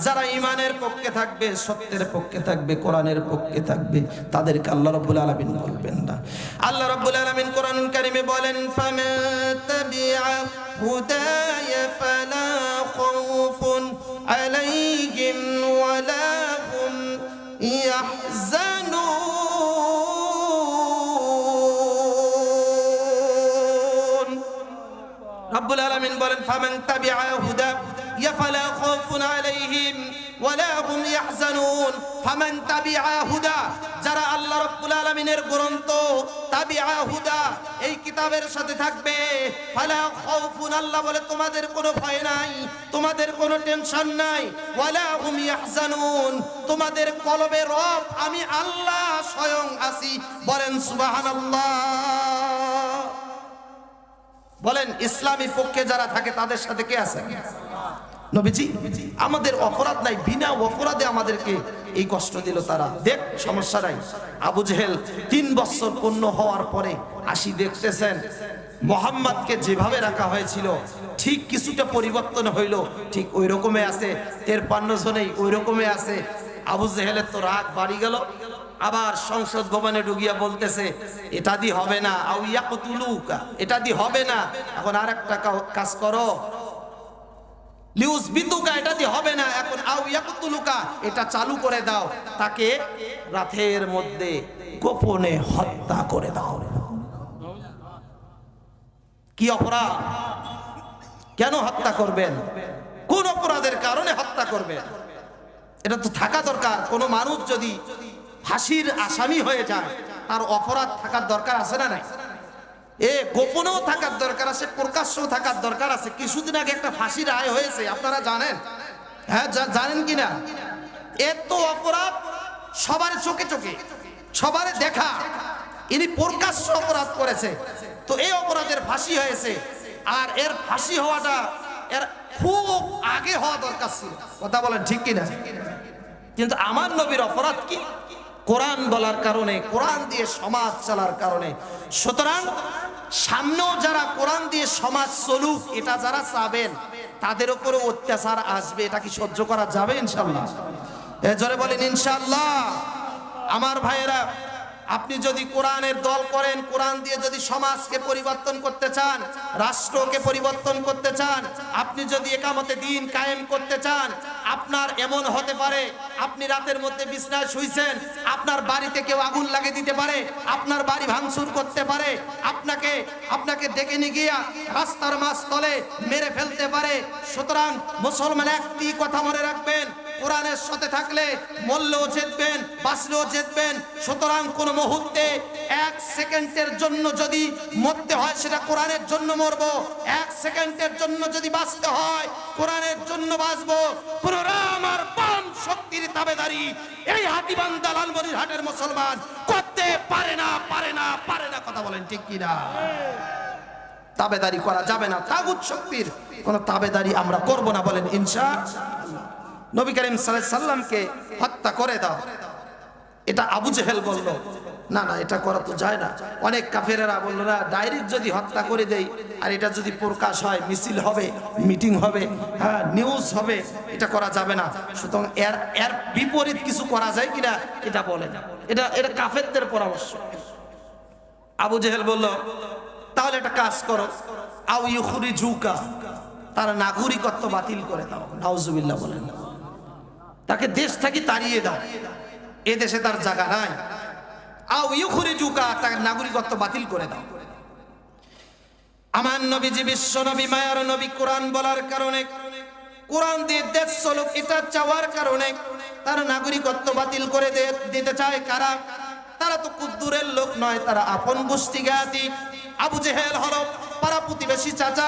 [SPEAKER 1] যারা ঈমানের পক্ষে থাকবে, সত্যের পক্ষে থাকবে, কোরআনের পক্ষে থাকবে, তাদেরকে আল্লাহ রাব্বুল আলামিন বলবেন না। আল্লাহ রাব্বুল আলামিন কোরআনুল কারীমে বলেন, ফামান তাবিআ হুদায়া ফালা খাউফুন আলাইহিম ওয়ালা হুম ইয়াহজানুন। রব্বুল আলামিন বলেন, ফামান তাবিআ হুদা ফালা খাউফুন আলাইহিম ওয়ালা হুম ইয়াহজানুন। ফামান তাবিআ হুদা, যারা আল্লাহ রাব্বুল আলামিনের গ্রন্থ তাবিআ হুদা, এই কিতাবের সাথে থাকবে, ফালা খাউফুন, আল্লাহ বলে তোমাদের কোনো ভয় নাই, তোমাদের কোনো টেনশন নাই, ওয়ালা হুম ইয়াহজানুন, তোমাদের কলবে রব আমি আল্লাহ স্বয়ং আছি। বলেন সুবহানাল্লাহ। বলেন ইসলামী পক্ষে যারা থাকে তাদের সাথে কে আছে? নবীজি। আমাদের অপরাধ নাই, বিনা অপরাধে আমাদেরকে এই কষ্ট দিল তারা। দেখ, সমস্যা নাই। আবু জেহেল 3 বছর পূর্ণ হওয়ার পরে আসি দেখতেছেন মোহাম্মদকে যেভাবে রাখা হয়েছিল ঠিক কিছুটা পরিবর্তন হইল, ঠিক ওই রকমই আছে। 53 জনেই ওই রকমই আছে। আবু জেহেলের তো রাগ বাড়ি গেল। আবার সংসদ ভবনে ঢুকিয়া বলতেছে, এটা দি হবে না, আও ইয়াকতুলুকা, এটা দি হবে না। এখন আরেকটা কাজ করো, লিউজবিতুকা এটা দিয়ে হবে না, এখন আউ ইয়াকতুলুকা এটা চালু করে দাও, তাকে রাতের মধ্যে গোপনে হত্যা করে দাও। কি অপরাধ? কেন হত্যা করবেন? কোন অপরাধের কারণে হত্যা করবেন? এটা তো থাকা দরকার। কোনো মানুষ যদি ফাঁসির আসামি হয়ে যায়, তার অপরাধ থাকার দরকার আছে না নাই? গোপনেও থাকার দরকার আছে, প্রকাশ্যও থাকার দরকার আছে। কিছুদিন আগে একটা ফাঁসির রায় হয়েছে, আপনারা জানেন? হ্যাঁ, জানেন কিনা? এত অপরাধ সবার চোখে চোখে, সবার দেখা, ইনি প্রকাশ্য অপরাধ করেছে, তো এই অপরাধের ফাঁসি হয়েছে। আর এর ফাঁসি হওয়াটা এর খুব আগে হওয়া দরকার ছিল। কথা বলেন ঠিক কিনা? কিন্তু আমার নবীর অপরাধ কি? কোরআন বলার কারণে, কোরআন দিয়ে সমাজ চলার কারণে। সুতরাং সামনেও যারা কোরআন দিয়ে সমাজ চলুক এটা যারা চাবেন, তাদের উপরে অত্যাচার আসবে, এটা কি সহ্য করা যাবে ইনশাআল্লাহ? জোরে বলেন ইনশাআল্লাহ। আমার ভাইয়েরা, আপনি যদি কোরআনের দল করেন, কোরআন দিয়ে যদি সমাজকে পরিবর্তন করতে চান, রাষ্ট্রকে পরিবর্তন করতে চান, আপনি যদি একামতে দিন কায়েম করতে চান, আপনার এমন হতে পারে আপনি রাতের মধ্যে বিছনায় শুইছেন, আপনার বাড়িতে কেউ আগুন লাগিয়ে দিতে পারে, আপনার বাড়ি ভাঙচুর করতে পারে, আপনাকে ডেকে নিয়ে গিয়া রাস্তার মাঝতলে মেরে ফেলতে পারে। সুতরাং মুসলমান একটি কথা মনে রাখবেন, কোরআনের সাথে থাকলে মরলেও জিতবেন, বাঁচলেও জিতবেন। সুতরাং কোন মুহূর্তে এক সেকেন্ডের জন্য যদি মরতে হয় সেটা কোরআনের জন্য মরবো, এক সেকেন্ডের জন্য যদি বাঁচতে হয় কোরআনের জন্য বাঁচবো। কোন রাম আর বাম শক্তির তাবেদারি এই হাতীবান্ধা লালমনির হাটের মুসলমান করতে পারে না, পারে না, পারে না। কথা বলেন ঠিক কিনা? তাবেদারি করা যাবে না, তাগুত শক্তির কোন তাবেদারি আমরা করব না, বলেন ইনশাআল্লাহ। নবী করিম সাল্লাল্লাহু আলাইহি সাল্লামকে হত্যা করে দাও, এটা আবু জেহেল বলল, না না এটা করা তো যায় না। অনেক কাফেরেরা বলল, না ডাইরেক্ট যদি হত্যা করে দেই আর এটা যদি প্রকাশ হয়, মিছিল হবে, মিটিং হবে, হ্যাঁ নিউজ হবে, এটা করা যাবে না। সুতরাং এর বিপরীত কিছু করা যায় কিনা এটা বলেন, এটা কাফেরদের পরামর্শ। আবু জেহেল বলল, তাহলে একটা কাজ করো, আউ ইউখরিজুকা, তার নাগরিকত্ব বাতিল করে দাও। নাউজুবিল্লাহ বলেন, তাকে দেশ থেকে তাড়িয়ে দাও, এ দেশে তার জায়গা নাই। আও ইউখরিজুকা, তার নাগরিকত্ব বাতিল করে দাও। আমার নবীজি বিশ্ব নবী, মায়ার নবী, কোরআন বলার কারণে, কোরআন দিয়ে দেশ চলুক এটা চাওয়ার কারণে তার নাগরিকত্ব বাতিল করে দিতে চায় কারা? তারা তো খুব দূরের লোক নয়, তারা আপন গোষ্ঠী জ্ঞাতি। আবু জেহেল হলো পাড়া প্রতিবেশী চাচা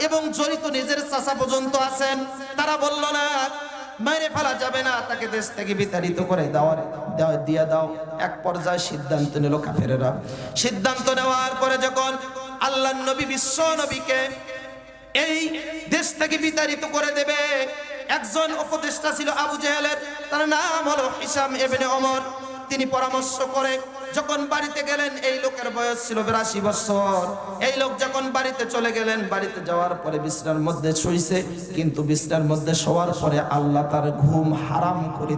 [SPEAKER 1] এবং জড়িত নিজের চাচা পর্যন্ত আছেন। তারা বলল না, মেরে ফেলা যাবে না, তাকে দেশ থেকে বিতাড়িত করে দিয়ে দাও। এক পর্যায়ে সিদ্ধান্ত নিল কাফেরেরা। সিদ্ধান্ত নেওয়ার পরে যখন আল্লাহর নবী বিশ্ব নবীকে এই দেশ থেকে বিতাড়িত করে দেবে, একজন উপদেষ্টা ছিল আবু জেহেলের, তার নাম হলো হিশাম ইবনে ওমর। তিনি পরামর্শ করে যখন বাড়িতে গেলেন, এই লোকের বয়স ছিল 82 বছর। এই লোক যখন বাড়িতে চলে গেলেন, বাড়িতে যাওয়ার পরে বিছনার মধ্যে শুইছে, কিন্তু বিছনার মধ্যে শোয়ার পরে আল্লাহ তার ঘুম হারাম করে